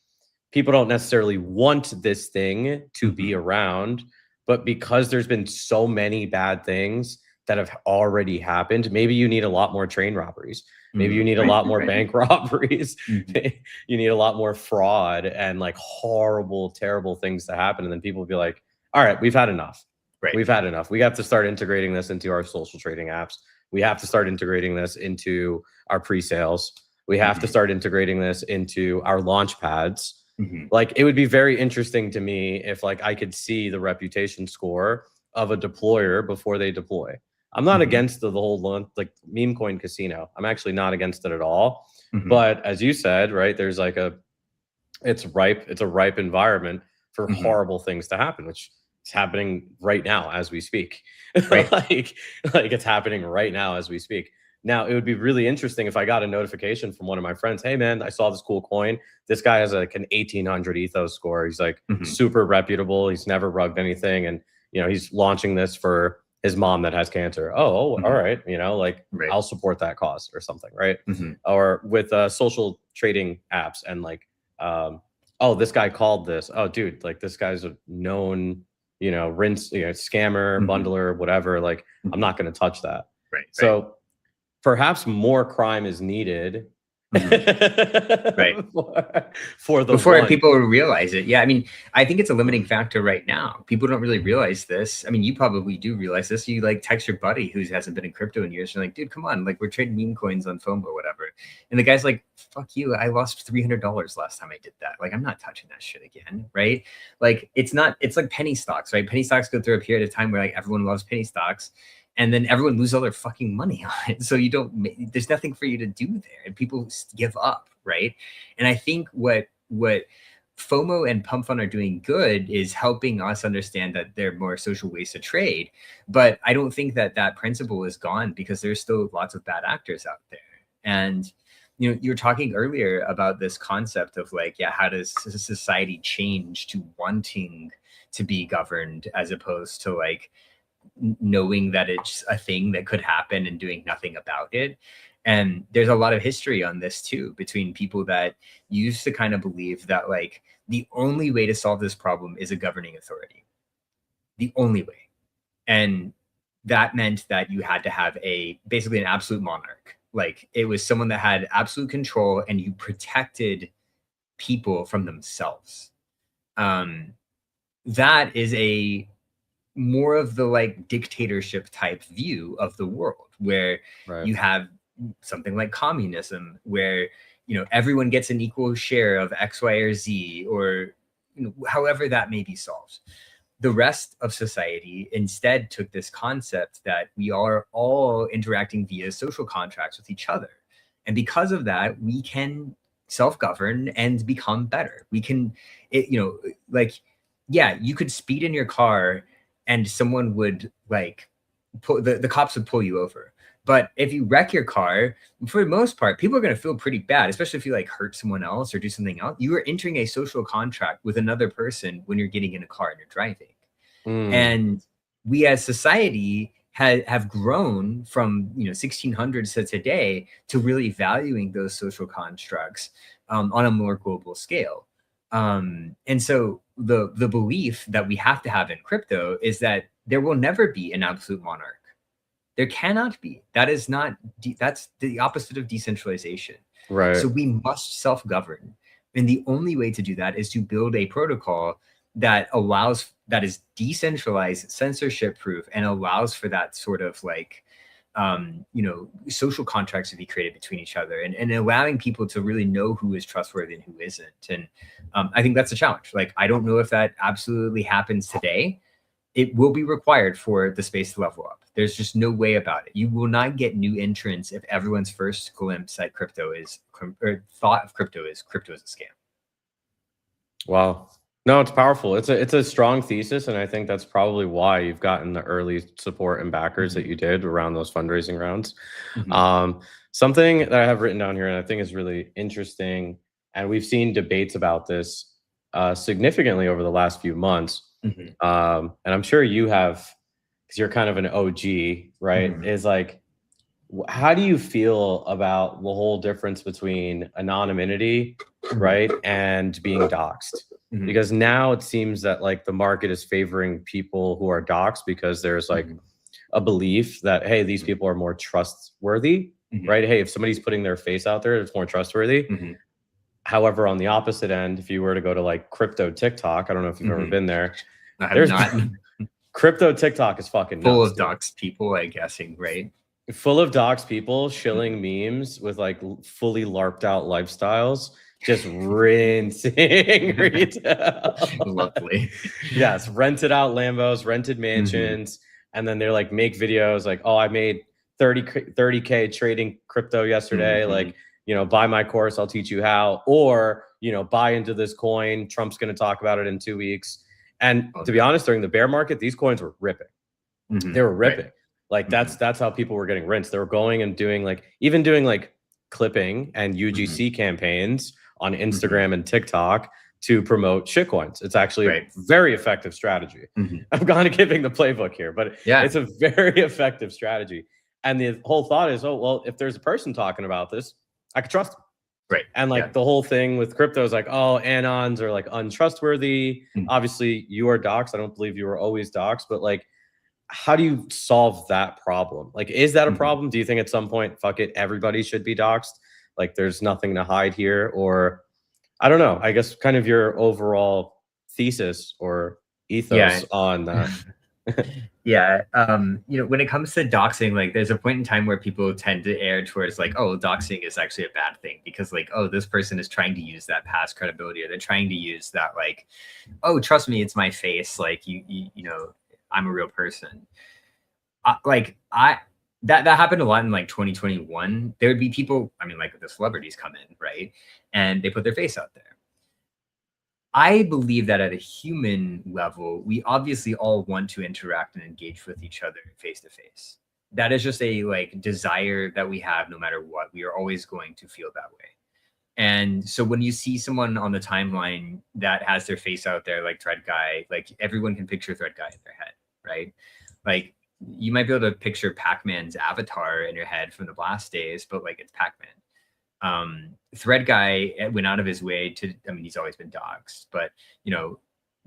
people don't necessarily want this thing to be around, but because there's been so many bad things that have already happened, maybe you need a lot more train robberies. Maybe you need a lot more bank robberies. You need a lot more fraud and like horrible, terrible things to happen. And then people will be like, all right, we've had enough. Right. We've had enough. We have to start integrating this into our social trading apps. We have to start integrating this into our pre-sales. We have to start integrating this into our launch pads. Like, it would be very interesting to me if like I could see the reputation score of a deployer before they deploy. I'm not against the whole like meme coin casino. I'm actually not against it at all. But as you said, right, there's like it's a ripe environment for horrible things to happen, which is happening right now as we speak. Right. like it's happening right now as we speak. Now, it would be really interesting if I got a notification from one of my friends, hey man, I saw this cool coin. This guy has like an 1800 ethos score. He's like super reputable. He's never rugged anything. And, he's launching this for his mom that has cancer. Oh, all right. I'll support that cause or something. Right. Or with social trading apps and like, oh, this guy called this. Oh, dude, like this guy's a known, scammer, bundler, whatever. Like, I'm not going to touch that. Right. So perhaps more crime is needed. Right. Before people realize it. Yeah. I mean, I think it's a limiting factor right now. People don't really realize this. I mean, you probably do realize this. You like text your buddy who hasn't been in crypto in years. You're like, dude, come on. Like, we're trading meme coins on FOMO or whatever. And the guy's like, fuck you. I lost $300 last time I did that. Like, I'm not touching that shit again. Right. Like, it's like penny stocks, right? Penny stocks go through a period of time where like everyone loves penny stocks. And then everyone loses all their fucking money on it. So there's nothing for you to do there. And people give up, right? And I think what FOMO and Pump Fund are doing good is helping us understand that there are more social ways to trade. But I don't think that principle is gone because there's still lots of bad actors out there. And, you were talking earlier about this concept of like, yeah, how does society change to wanting to be governed as opposed to like, knowing that it's a thing that could happen and doing nothing about it. And there's a lot of history on this too, between people that used to kind of believe that like the only way to solve this problem is a governing authority. The only way. And that meant that you had to have basically an absolute monarch. Like, it was someone that had absolute control and you protected people from themselves. That is more of the like dictatorship type view of the world, where you have something like communism, where everyone gets an equal share of X, Y, or Z, or however that may be solved. the rest of society instead took this concept that we are all interacting via social contracts with each other. And because of that, we can self-govern and become better. We can, like, yeah, you could speed in your car and someone would like, the cops would pull you over. But if you wreck your car, for the most part, people are going to feel pretty bad, especially if you like hurt someone else or do something else. You are entering a social contract with another person when you're getting in a car and you're driving. And we as society have grown from 1600s to today to really valuing those social constructs on a more global scale. And so the belief that we have to have in crypto is that there will never be an absolute monarch. There cannot be. That is not, that's the opposite of decentralization. Right. So we must self-govern. And the only way to do that is to build a protocol that is decentralized, censorship proof, and allows for that sort of like, social contracts to be created between each other and allowing people to really know who is trustworthy and who isn't. And I think that's a challenge. Like, I don't know if that absolutely happens today. It will be required for the space to level up. There's just no way about it. You will not get new entrants if everyone's first glimpse at crypto or thought of crypto as a scam. Wow. No, it's powerful. It's a strong thesis, and I think that's probably why you've gotten the early support and backers that you did around those fundraising rounds. Something that I have written down here, and I think is really interesting, and we've seen debates about this significantly over the last few months. And I'm sure you have, because you're kind of an OG, right? Is like, how do you feel about the whole difference between anonymity, right, and being doxxed? Because now it seems that like the market is favoring people who are doxxed because there's like a belief that, hey, these people are more trustworthy, right? Hey, if somebody's putting their face out there, it's more trustworthy. However, on the opposite end, if you were to go to like crypto TikTok, I don't know if you've ever been there. There's not. Crypto TikTok is fucking full nuts, of doxed people, I'm guessing, right? Full of doxed people shilling memes with like fully LARPed out lifestyles, just rinsing retail. Lovely. Yes, rented out Lambos, rented mansions, and then they're like make videos like, oh, I made 30K trading crypto yesterday. Like, buy my course, I'll teach you how, or buy into this coin. Trump's going to talk about it in 2 weeks. And to be honest, during the bear market, these coins were ripping. They were ripping. Right. Like that's how people were getting rinsed. They were going and doing like clipping and UGC campaigns on Instagram and TikTok to promote shitcoins. It's actually a very effective strategy. I'm kind of giving the playbook here, but it's a very effective strategy. And the whole thought is, oh, well, if there's a person talking about this, I could trust them. Right. And like the whole thing with crypto is like, oh, anons are like untrustworthy. Obviously, you are doxxed. I don't believe you were always doxxed, but like, how do you solve that problem? Like, is that a problem? Do you think at some point, fuck it, everybody should be doxxed? Like, there's nothing to hide here? Or I don't know. I guess kind of your overall thesis or ethos on that. When it comes to doxing, like there's a point in time where people tend to err towards like, oh, doxing is actually a bad thing because like, oh, this person is trying to use that past credibility, or they're trying to use that like, oh, trust me, it's my face. Like I'm a real person. That happened a lot in like 2021. There would be people, I mean, like the celebrities come in, right? And they put their face out there. I believe that at a human level, we obviously all want to interact and engage with each other face to face. That is just a like desire that we have no matter what. We are always going to feel that way. And so when you see someone on the timeline that has their face out there, like Thread Guy, like everyone can picture Thread Guy in their head, right? Like you might be able to picture Pac-Man's avatar in your head from the Blast days, but like it's Pac-Man. Thread Guy went out of his way to, I mean, he's always been doxxed, but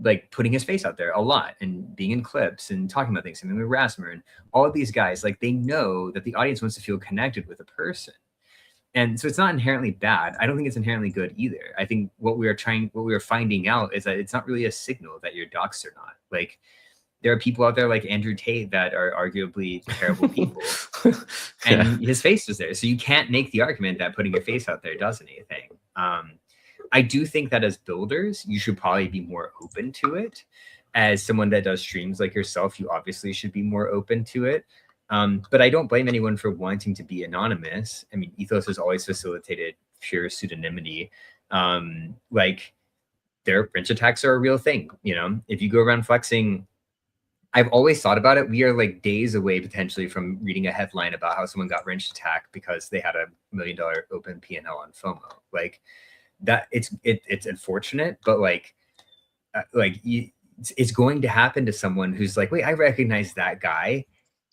like putting his face out there a lot and being in clips and talking about things. I mean, Rasmer and all of these guys, like they know that the audience wants to feel connected with a person. And so it's not inherently bad. I don't think it's inherently good either. I think what we are finding out is that it's not really a signal that you're doxxed or not. Like there are people out there like Andrew Tate that are arguably terrible people. And his face was there. So you can't make the argument that putting your face out there does anything. I do think that as builders, you should probably be more open to it. as someone that does streams like yourself, you obviously should be more open to it. But I don't blame anyone for wanting to be anonymous. I mean, Ethos has always facilitated pure pseudonymity. Like, their wrench attacks are a real thing. You know, if you go around flexing, I've always thought about it. We are like days away potentially from reading a headline about how someone got wrench attacked because they had a $1 million open P&L on FOMO. Like that, it's unfortunate, but it's going to happen to someone who's like, wait, I recognize that guy.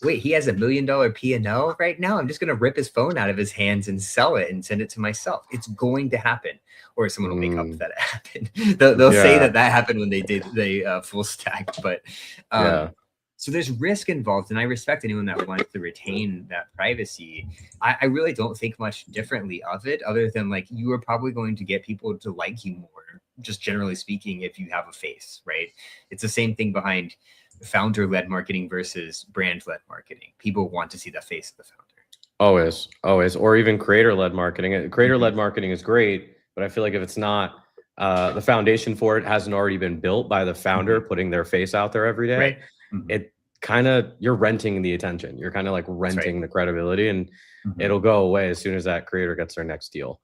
Wait, he has $1 million P&L right now. I'm just going to rip his phone out of his hands and sell it and send it to myself. It's going to happen. Or someone will make up that it happened. They'll say that happened when they did the full stack. But so there's risk involved. And I respect anyone that wants to retain that privacy. I really don't think much differently of it, other than like you are probably going to get people to like you more, just generally speaking, if you have a face, right? It's the same thing behind founder-led marketing versus brand-led marketing. People want to see the face of the founder. Always. Or even creator-led marketing. Creator-led marketing is great, but I feel like if it's not, the foundation for it hasn't already been built by the founder putting their face out there every day, it kind of, you're renting the attention. You're kind of like renting the credibility, and it'll go away as soon as that creator gets their next deal.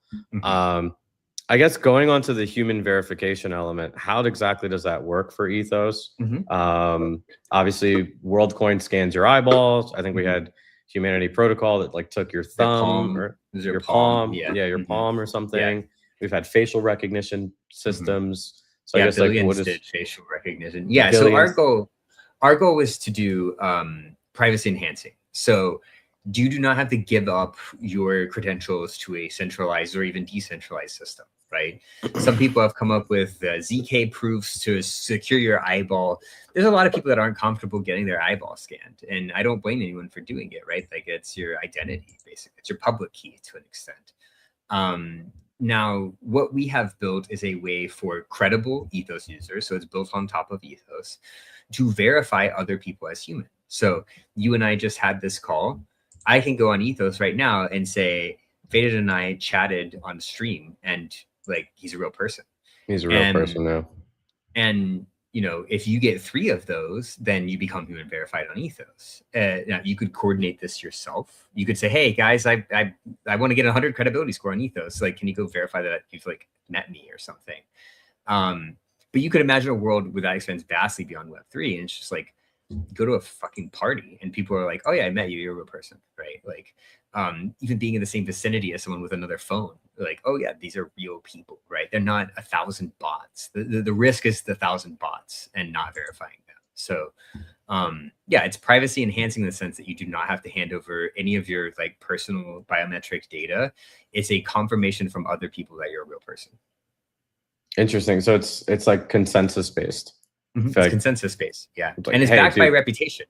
I guess going on to the human verification element, how exactly does that work for Ethos? Obviously, WorldCoin scans your eyeballs. I think we had Humanity Protocol that like took your thumb or your palm, your palm or something. We've had facial recognition systems. So I guess like what is did facial recognition? Yeah. Billions. So our goal is to do privacy enhancing. So you do not have to give up your credentials to a centralized or even decentralized system, right? Some people have come up with ZK proofs to secure your eyeball. There's a lot of people that aren't comfortable getting their eyeball scanned, and I don't blame anyone for doing it, right? Like, it's your identity, basically. It's your public key to an extent. Now, what we have built is a way for credible Ethos users, so it's built on top of Ethos, to verify other people as human. So you and I just had this call. I can go on Ethos right now and say, Faded and I chatted on stream, and like, he's a real person. He's a real person now. And, you know, if you get 3 of those, then you become human verified on Ethos. Now you could coordinate this yourself. You could say, hey guys, I want to get 100 credibility score on Ethos. Like, can you go verify that you've like met me or something? But you could imagine a world where that extends vastly beyond Web3. And it's just like, go to a fucking party and people are like, oh yeah, I met you, you're a real person, right? Like, even being in the same vicinity as someone with another phone, like, oh yeah, these are real people, right? They're not 1,000 bots. The risk is the 1,000 bots and not verifying them. So yeah, it's privacy enhancing in the sense that you do not have to hand over any of your like personal biometric data. It's a confirmation from other people that you're a real person. Interesting. So it's like consensus based. It's consensus based, yeah. Like, and it's backed by reputation.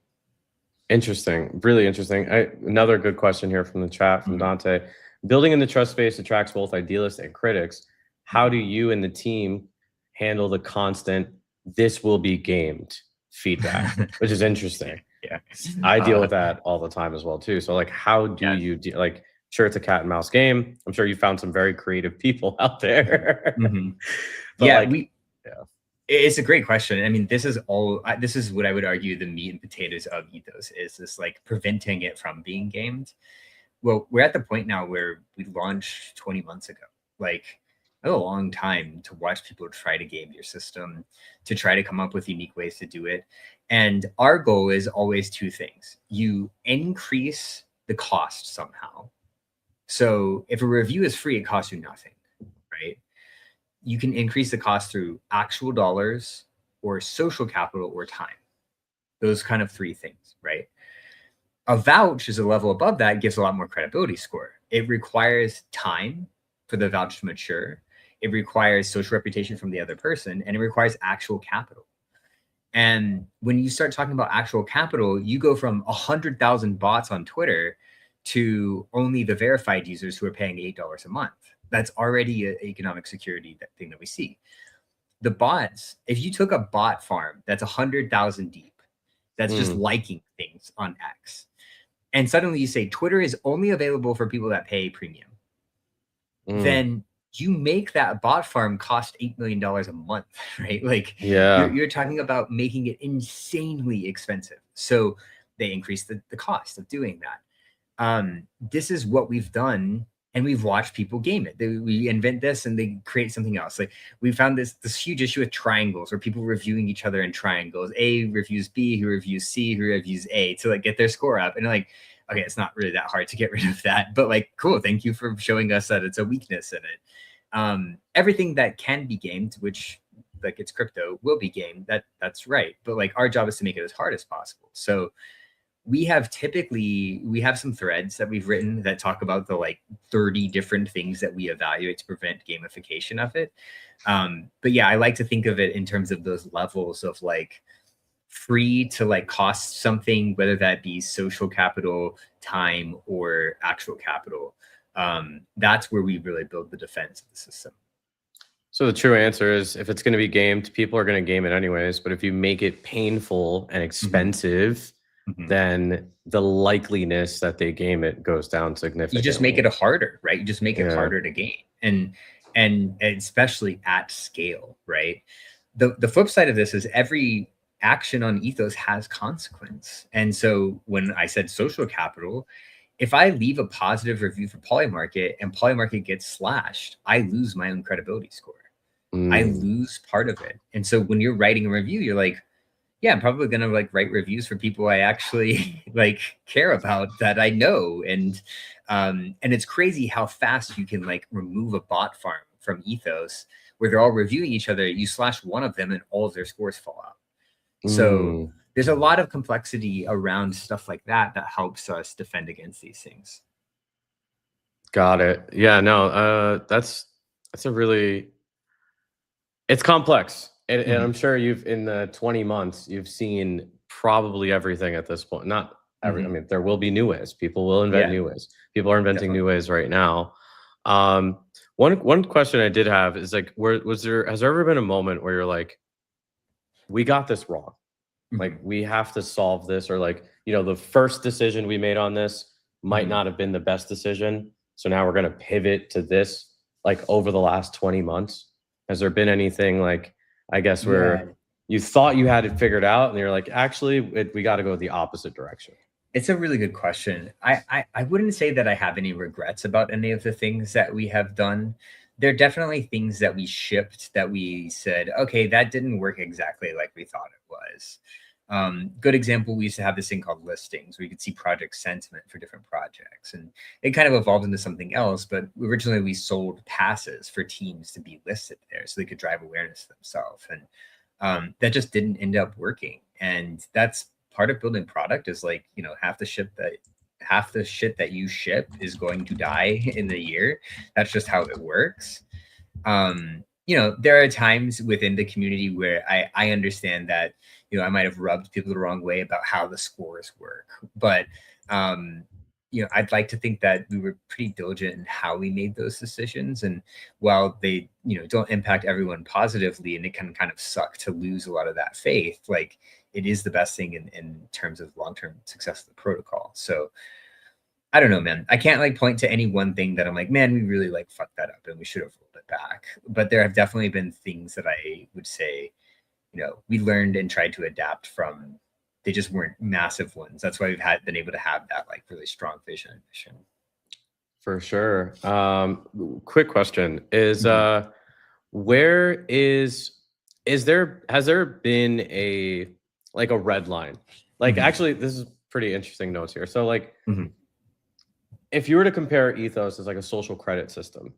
Interesting. Really interesting. Another good question here from the chat from Dante. Building in the trust space attracts both idealists and critics. How do you and the team handle the constant, this will be gamed feedback, which is interesting. I deal with that all the time as well too. So like, how do you deal, like, sure, it's a cat and mouse game. I'm sure you found some very creative people out there. It's a great question. I mean, this is what I would argue the meat and potatoes of Ethos is, this like preventing it from being gamed. Well, we're at the point now where we launched 20 months ago. Like, a long time to watch people try to game your system, to try to come up with unique ways to do it. And our goal is always 2 things. You increase the cost somehow. So if a review is free, it costs you nothing, right? You can increase the cost through actual dollars or social capital or time. Those kind of 3 things, right? A vouch is a level above that, gives a lot more credibility score. It requires time for the vouch to mature. It requires social reputation from the other person, and it requires actual capital. And when you start talking about actual capital, you go from 100,000 bots on Twitter to only the verified users who are paying $8 a month. That's already an economic security thing that we see. The bots, if you took a bot farm that's 100,000 deep, that's just liking things on X, and suddenly you say Twitter is only available for people that pay premium, then you make that bot farm cost $8 million a month, right? Like Yeah. you're talking about making it insanely expensive. So they increase the cost of doing that. This is what we've done, and we've watched people game it. We invent this and they create something else. Like we found this huge issue with triangles, where people reviewing each other in triangles. A reviews B, who reviews C, who reviews A, to like get their score up. And like, okay, it's not really that hard to get rid of that, but like, cool, thank you for showing us that it's a weakness in it. Everything that can be gamed, which like it's crypto, will be gamed. That's right. But like our job is to make it as hard as possible. So we have some threads that we've written that talk about the like 30 different things that we evaluate to prevent gamification of it. But yeah, I like to think of it in terms of those levels of like free to like cost something, whether that be social capital, time, or actual capital. That's where we really build the defense of the system. So the true answer is, if it's going to be gamed, people are going to game it anyways. But if you make it painful and expensive, then the likeliness that they game it goes down significantly. You just make it harder, right? You just make it harder to game, and especially at scale, right? The flip side of this is every action on Ethos has consequence. And so when I said social capital, if I leave a positive review for Polymarket and Polymarket gets slashed, I lose my own credibility score. I lose part of it. And so when you're writing a review, you're like, yeah, I'm probably going to like write reviews for people I actually like care about, that I know. And it's crazy how fast you can like remove a bot farm from Ethos where they're all reviewing each other. You slash one of them and all of their scores fall out. So there's a lot of complexity around stuff like that helps us defend against these things. Got it. Yeah, no, that's a really, it's complex. And I'm sure in the 20 months, you've seen probably everything at this point. Not every, I mean, there will be new ways. People will invent new ways. People are inventing new ways right now. One question I did have is like, has there ever been a moment where you're like, we got this wrong? Like, we have to solve this, or like, the first decision we made on this might not have been the best decision. So now we're going to pivot to this, like over the last 20 months. Has there been anything like, I guess, where you thought you had it figured out and you're like, actually, we got to go the opposite direction? It's a really good question. I wouldn't say that I have any regrets about any of the things that we have done. There are definitely things that we shipped that we said, okay, that didn't work exactly like we thought it was. Good example, we used to have this thing called listings, where you could see project sentiment for different projects. And it kind of evolved into something else. But originally we sold passes for teams to be listed there so they could drive awareness themselves. And that just didn't end up working. And that's part of building product, is like, half the shit that you ship is going to die in the year. That's just how it works. There are times within the community where I understand that, I might have rubbed people the wrong way about how the scores work. But, I'd like to think that we were pretty diligent in how we made those decisions. And while they, don't impact everyone positively, and it can kind of suck to lose a lot of that faith, like, it is the best thing in terms of long-term success of the protocol. So I don't know, man. I can't like point to any one thing that I'm like, man, we really like fucked that up and we should have rolled it back. But there have definitely been things that I would say, we learned and tried to adapt from. They just weren't massive ones. That's why we've been able to have that like really strong vision and mission. For sure. Quick question is, has there been a red line? Like, actually, this is pretty interesting notes here. So like, if you were to compare Ethos as like a social credit system,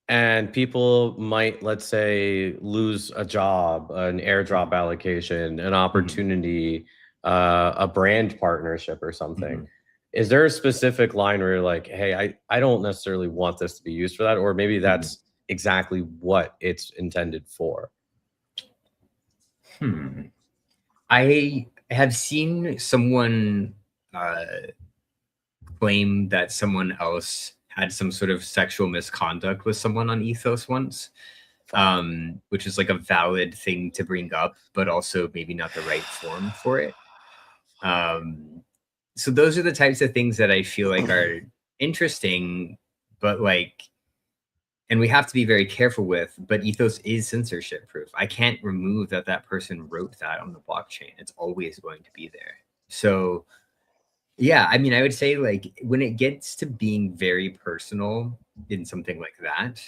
and people might, let's say, lose a job, an airdrop allocation, an opportunity, a brand partnership or something, is there a specific line where you're like, hey, I don't necessarily want this to be used for that, or maybe that's exactly what it's intended for? I have seen someone claim that someone else had some sort of sexual misconduct with someone on Ethos once, which is like a valid thing to bring up, but also maybe not the right form for it. So those are the types of things that I feel like are interesting, but like, and we have to be very careful with, but Ethos is censorship proof. I can't remove that person wrote that on the blockchain. It's always going to be there. So yeah, I mean, I would say like when it gets to being very personal in something like that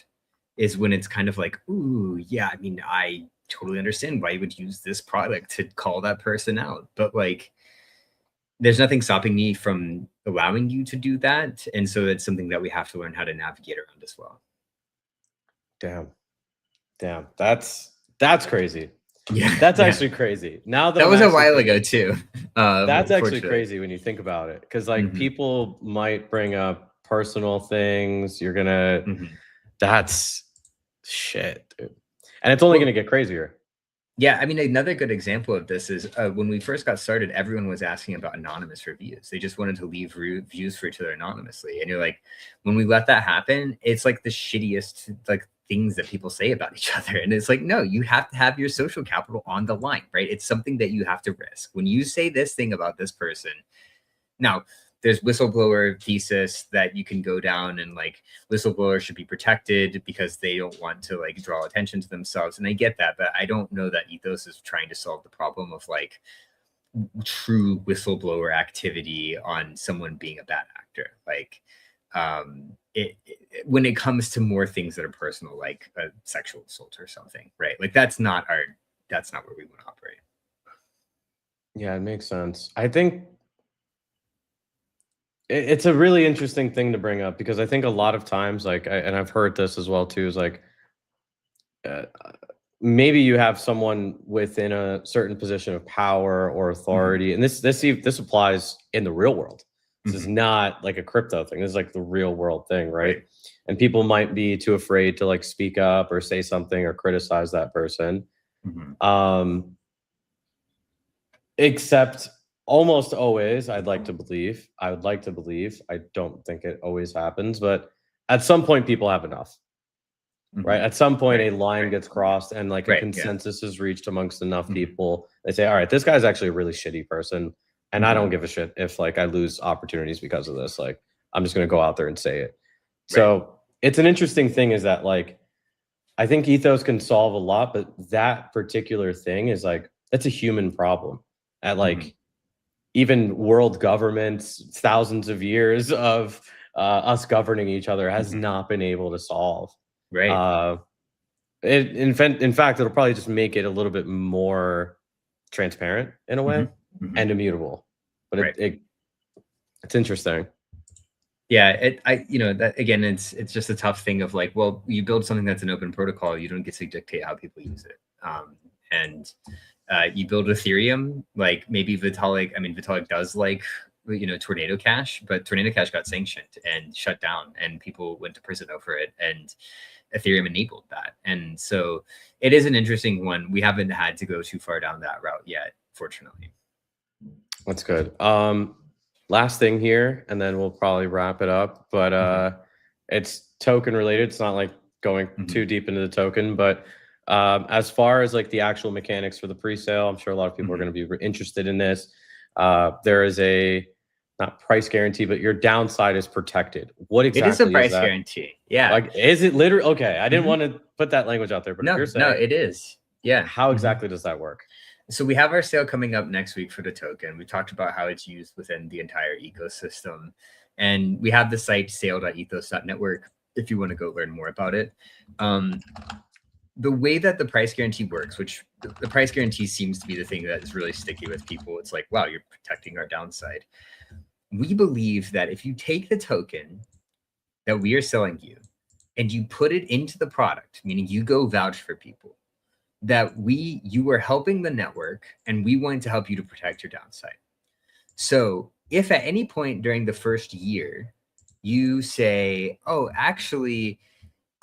is when it's kind of like, ooh, yeah, I mean, I totally understand why you would use this product to call that person out. But like, there's nothing stopping me from allowing you to do that. And so it's something that we have to learn how to navigate around as well. Damn. That's crazy. Yeah. That's actually crazy. Now that was a while ago too. That's actually crazy when you think about it. Cause like people might bring up personal things. You're gonna, that's shit, dude. And it's only gonna get crazier. Yeah, I mean, another good example of this is when we first got started, everyone was asking about anonymous reviews. They just wanted to leave reviews for each other anonymously. And you're like, when we let that happen, it's like the shittiest like things that people say about each other. And it's like, no, you have to have your social capital on the line, right? It's something that you have to risk. When you say this thing about this person, now there's whistleblower thesis that you can go down and like whistleblowers should be protected because they don't want to like draw attention to themselves. And I get that, but I don't know that Ethos is trying to solve the problem of like true whistleblower activity on someone being a bad actor. Like when it comes to more things that are personal, like a sexual assault or something, right? Like that's not where we want to operate. Yeah, it makes sense. I think it's a really interesting thing to bring up because I think a lot of times, like, and I've heard this as well too, is like, maybe you have someone within a certain position of power or authority, and this applies in the real world. This is not like a crypto thing. This is like the real world thing, right? And people might be too afraid to like speak up or say something or criticize that person. Except almost always, I would like to believe, I don't think it always happens, but at some point people have enough, right? At some point a line gets crossed and like a consensus is reached amongst enough people. They say, all right, this guy's actually a really shitty person. And I don't give a shit if like I lose opportunities because of this. Like, I'm just going to go out there and say it. So it's an interesting thing is that like, I think Ethos can solve a lot, but that particular thing is like, that's a human problem at like, even world governments, thousands of years of us governing each other has not been able to solve. In fact, it'll probably just make it a little bit more transparent in a way and immutable. But it's interesting. Yeah, that again, it's just a tough thing of like, well, you build something that's an open protocol, you don't get to dictate how people use it. And you build Ethereum, like maybe Vitalik does like, Tornado Cash, but Tornado Cash got sanctioned and shut down and people went to prison over it, and Ethereum enabled that. And so it is an interesting one. We haven't had to go too far down that route yet, fortunately. That's good. Last thing here, and then we'll probably wrap it up, but it's token related. It's not like going too deep into the token, but as far as like the actual mechanics for the pre-sale, I'm sure a lot of people are going to be interested in this. There is a not price guarantee, but your downside is protected. What exactly is a price guarantee? Yeah. Like, is it literally? Okay, I didn't want to put that language out there, but no, it is. Yeah. How exactly does that work? So we have our sale coming up next week for the token. We talked about how it's used within the entire ecosystem, and we have the site sale.ethos.network if you want to go learn more about it. The way that the price guarantee works, which the price guarantee seems to be the thing that is really sticky with people. It's like, wow, you're protecting our downside. We believe that if you take the token that we are selling you and you put it into the product, meaning you go vouch for people, that you are helping the network and we want to help you to protect your downside. So if at any point during the first year, you say, oh, actually,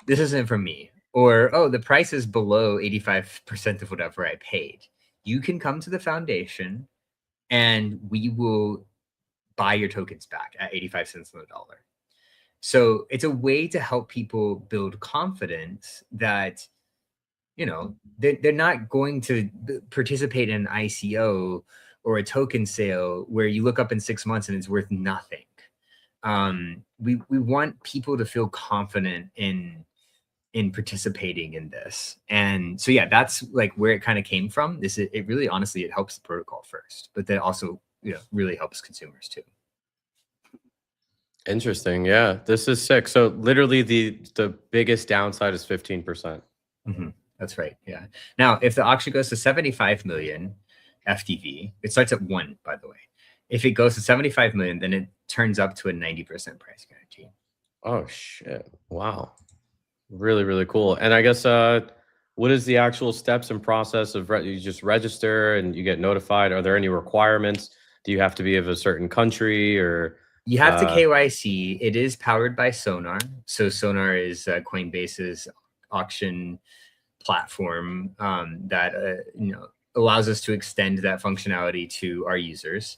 this isn't for me, or, oh, the price is below 85% of whatever I paid, you can come to the foundation and we will buy your tokens back at 85 cents on the dollar. So it's a way to help people build confidence that, they're not going to participate in an ICO or a token sale where you look up in 6 months and it's worth nothing. We want people to feel confident in in participating in this. And so, yeah, that's like where it kind of came from. It really, honestly, it helps the protocol first, but then also, really helps consumers too. Interesting. Yeah, this is sick. So literally the biggest downside is 15%. That's right. Yeah. Now, if the auction goes to 75 million FDV, it starts at 1, by the way. If it goes to 75 million, then it turns up to a 90% price guarantee. Oh shit. Wow. Really, really cool. And I guess what is the actual steps and process of you just register and you get notified? Are there any requirements? Do you have to be of a certain country or you have to KYC? It is powered by Sonar. So Sonar is Coinbase's auction platform that allows us to extend that functionality to our users.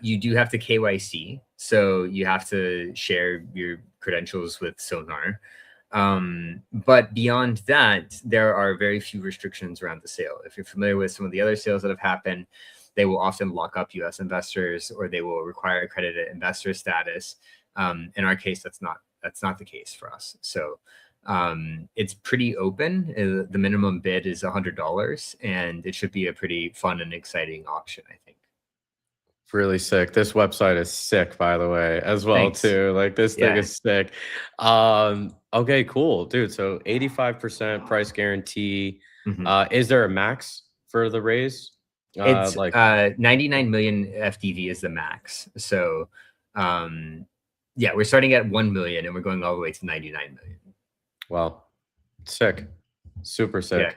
You do have to KYC, so you have to share your credentials with Sonar. But beyond that, there are very few restrictions around the sale. If you're familiar with some of the other sales that have happened, they will often lock up US investors, or they will require accredited investor status. In our case, that's not the case for us. So it's pretty open. The minimum bid is $100, and it should be a pretty fun and exciting auction, I think. Really sick. This website is sick, by the way, as well. Thanks. Too. Like this thing is sick. Okay, cool, dude. So 85% price guarantee. Is there a max for the raise? It's like 99 million FDV is the max. So yeah, we're starting at 1 million and we're going all the way to 99 million. Wow. Sick. Super sick. Yeah.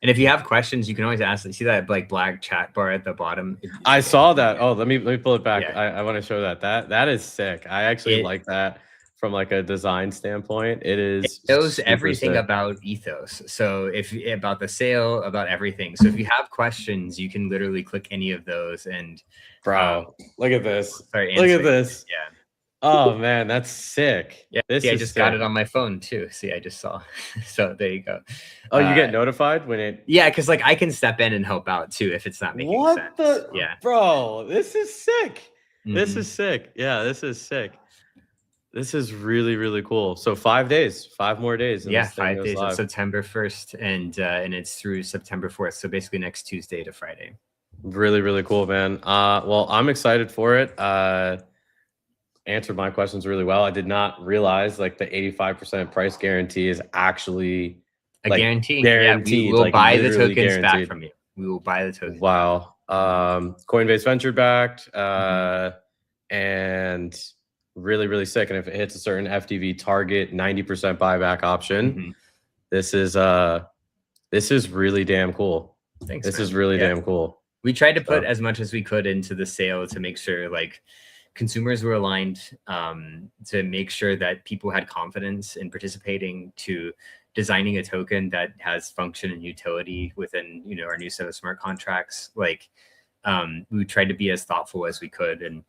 And if you have questions, you can always ask. See that like black chat bar at the bottom? I saw that. Oh, let me pull it back. Yeah. I want to show that. That is sick. I actually like that from like a design standpoint. It knows everything sick about ETHOS. So if about the sale, about everything. So if you have questions, you can literally click any of those and bro, look at this. Look at this. Yeah. Oh man, that's sick. Yeah, I just got it on my phone too. See, I just saw. So there you go. Oh, you get notified when it? Yeah, because like I can step in and help out too if it's not making sense. Yeah, bro, this is sick. This is sick. Yeah, this is sick. This is really, really cool. So 5 days, 5 more days. Yeah, 5 days. It's September 1st, and it's through September 4th. So basically next Tuesday to Friday. Really, really cool, man. Well, I'm excited for it. Answered my questions really well. I did not realize like the 85% price guarantee is actually a guarantee. Guaranteed. Yeah, we will buy the tokens guaranteed. Back from you. We will buy the tokens. Wow. Coinbase venture backed, and really, really sick. And if it hits a certain FDV target, 90% buyback option, this is really damn cool. Thanks. This is really damn cool. We tried to put as much as we could into the sale to make sure like consumers were aligned, to make sure that people had confidence in participating, to designing a token that has function and utility within our new set of smart contracts. Like we tried to be as thoughtful as we could. And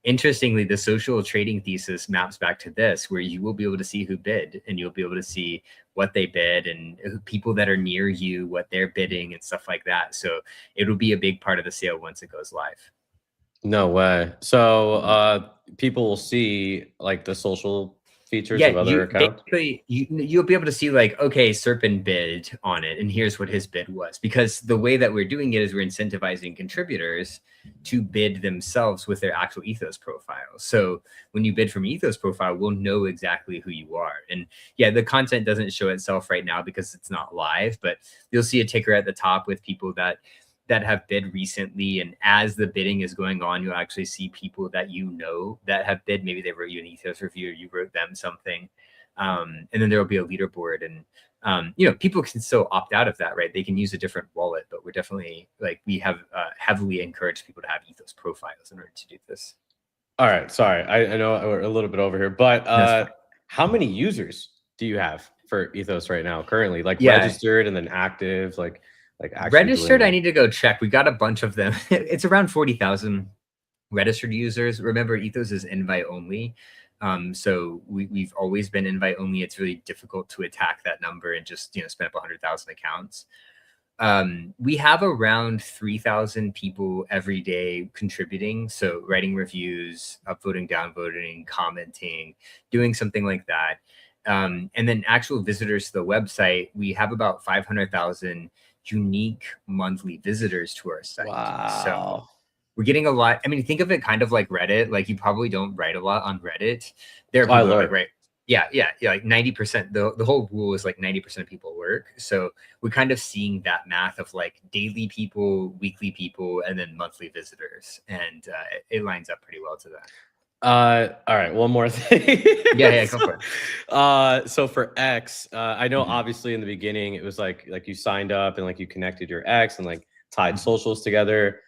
interestingly, the social trading thesis maps back to this, where you will be able to see who bid, and you'll be able to see what they bid, and people that are near you, what they're bidding and stuff like that. So it'll be a big part of the sale once it goes live. No way. So people will see like the social features of other accounts? Basically, you'll be able to see like, okay, Serpent bid on it, and here's what his bid was. Because the way that we're doing it is we're incentivizing contributors to bid themselves with their actual Ethos profile. So when you bid from Ethos profile, we'll know exactly who you are. And yeah, the content doesn't show itself right now because it's not live, but you'll see a ticker at the top with people that have bid recently, and as the bidding is going on, you'll actually see people that that have bid. Maybe they wrote you an Ethos review, or you wrote them something, and then there will be a leaderboard. And people can still opt out of that, right? They can use a different wallet, but we're definitely we have heavily encouraged people to have Ethos profiles in order to do this. All right, sorry, I know we're a little bit over here, but how many users do you have for Ethos right now currently? Registered and then active, like registered, I need to go check. We got a bunch of them. It's around 40,000 registered users. Remember, Ethos is invite only. So we've always been invite only. It's really difficult to attack that number and just spin up 100,000 accounts. We have around 3,000 people every day contributing. So writing reviews, upvoting, downvoting, commenting, doing something like that. And then actual visitors to the website, we have about 500,000 unique monthly visitors to our site. So Wow. we're getting a lot. I mean, think of it kind of like Reddit. Like, you probably don't write a lot on Reddit. There are I people that are like, lurk. right. Yeah. Like 90%. The whole rule is like 90% of people work. So we're kind of seeing that math of like daily people, weekly people, and then monthly visitors. And it lines up pretty well to that. All right, one more thing. Yeah, go for it. So for X, I know Mhm. obviously in the beginning it was like you signed up and like you connected your X and like tied Mhm. socials together.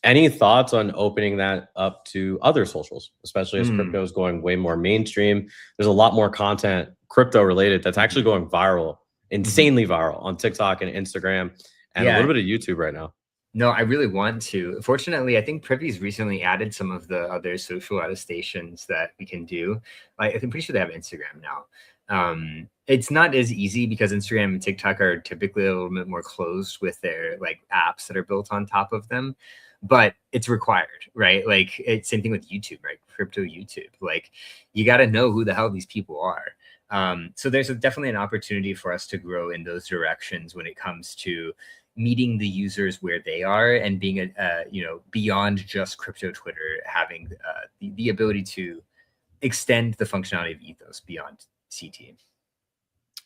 Any thoughts on opening that up to other socials, especially as crypto is going way more mainstream? There's a lot more content crypto related that's actually going viral, insanely viral on TikTok and Instagram and a Yeah. little bit of YouTube right now. No, I really want to. Fortunately, I think Privy's recently added some of the other social attestations that we can do. Like, I'm pretty sure they have Instagram now. It's not as easy because Instagram and TikTok are typically a little bit more closed with their like apps that are built on top of them, but it's required, right? Like, it's same thing with YouTube, right? Crypto YouTube. Like, you got to know who the hell these people are. So there's definitely an opportunity for us to grow in those directions when it comes to meeting the users where they are and being beyond just crypto Twitter, having the ability to extend the functionality of Ethos beyond CT.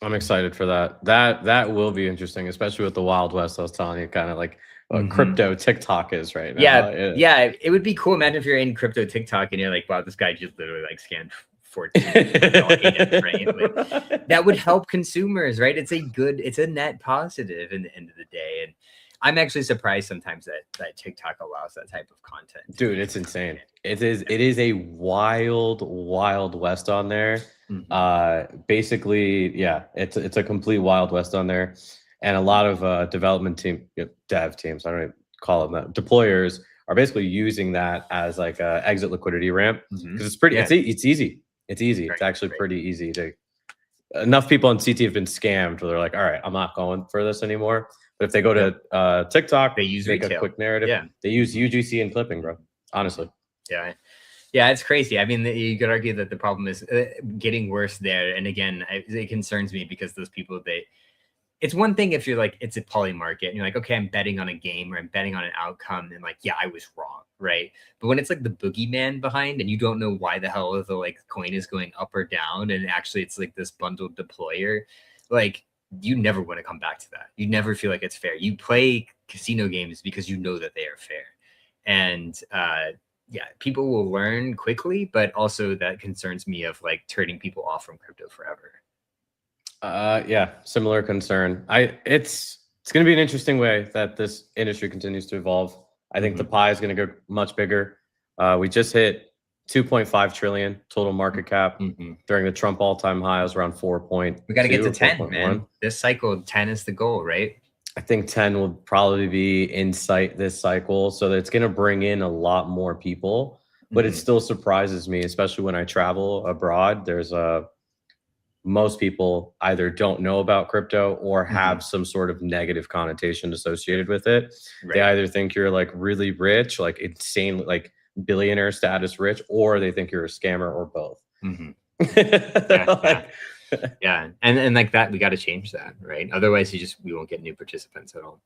I'm excited for that. That will be interesting, especially with the Wild West. I was telling you, kind of like what crypto TikTok is right now. Yeah, it would be cool. Imagine if you're in crypto TikTok and you're like, wow, this guy just literally like scanned 14. Right? Like, that would help consumers, right? It's a net positive in the end of the day. And I'm actually surprised sometimes that TikTok allows that type of content. Dude, it's insane. It is a wild west on there. Basically, yeah, it's a complete Wild West on there. And a lot of development dev teams, I don't even call them that, deployers are basically using that as like a exit liquidity ramp because it's easy. It's easy. It's actually pretty easy to. Enough people on CT have been scammed where they're like, all right, I'm not going for this anymore. But if they go to TikTok, they use make retail. a quick narrative. Yeah. They use UGC and clipping, bro. Honestly. Yeah, it's crazy. I mean, you could argue that the problem is getting worse there. And again, it concerns me because those people, it's one thing if you're like, it's a poly market and you're like, okay, I'm betting on a game or I'm betting on an outcome. And like, yeah, I was wrong. Right. But when it's like the boogeyman behind and you don't know why the hell the like coin is going up or down, and actually it's like this bundled deployer, like, you never want to come back to that. You never feel like it's fair. You play casino games because you know that they are fair. And yeah, people will learn quickly, but also that concerns me of like turning people off from crypto forever. Yeah, similar concern. It's going to be an interesting way that this industry continues to evolve. I think the pie is going to go much bigger. We just hit 2.5 trillion total market cap during the Trump all-time high. It was around 4. We got to get to 10, man. This cycle, 10 is the goal, right? I think 10 will probably be in sight this cycle. So it's going to bring in a lot more people, but it still surprises me, especially when I travel abroad. There's most people either don't know about crypto or have some sort of negative connotation associated with it. They either think you're like really rich, like insane, like billionaire status rich, or they think you're a scammer or both. Yeah. And like that, we got to change that, right? Otherwise we won't get new participants at all.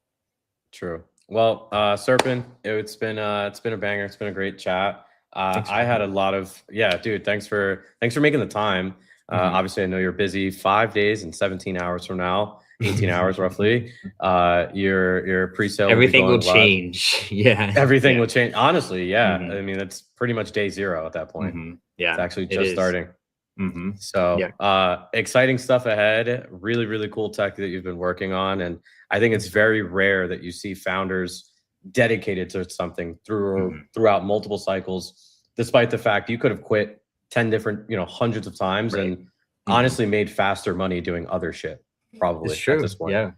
True. Well, Serpent, it's been a banger. It's been a great chat. I had a lot of, dude, thanks for making the time. Obviously I know you're busy. 5 days and 17 hours from now, 18 hours roughly. Your pre-sale, everything will change. Yeah. Everything will change. Honestly. Yeah. I mean, that's pretty much day zero at that point. Yeah. It's actually just starting. So exciting stuff ahead. Really, really cool tech that you've been working on. And I think it's very rare that you see founders dedicated to something throughout multiple cycles, despite the fact you could have quit 10 different, hundreds of times and honestly made faster money doing other shit, probably at this point. Yeah.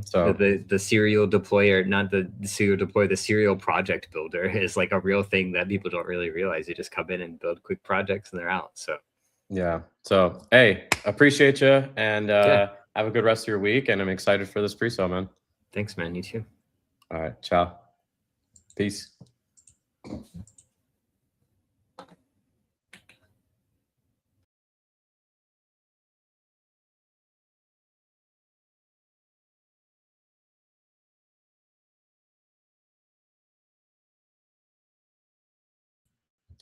So the serial deployer, not the serial deployer, the serial project builder is like a real thing that people don't really realize. You just come in and build quick projects and they're out. So yeah. So, hey, appreciate you and have a good rest of your week. And I'm excited for this pre-sale, man. Thanks, man. You too. All right. Ciao. Peace.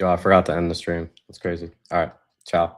Yo, I forgot to end the stream. That's crazy. All right. Ciao.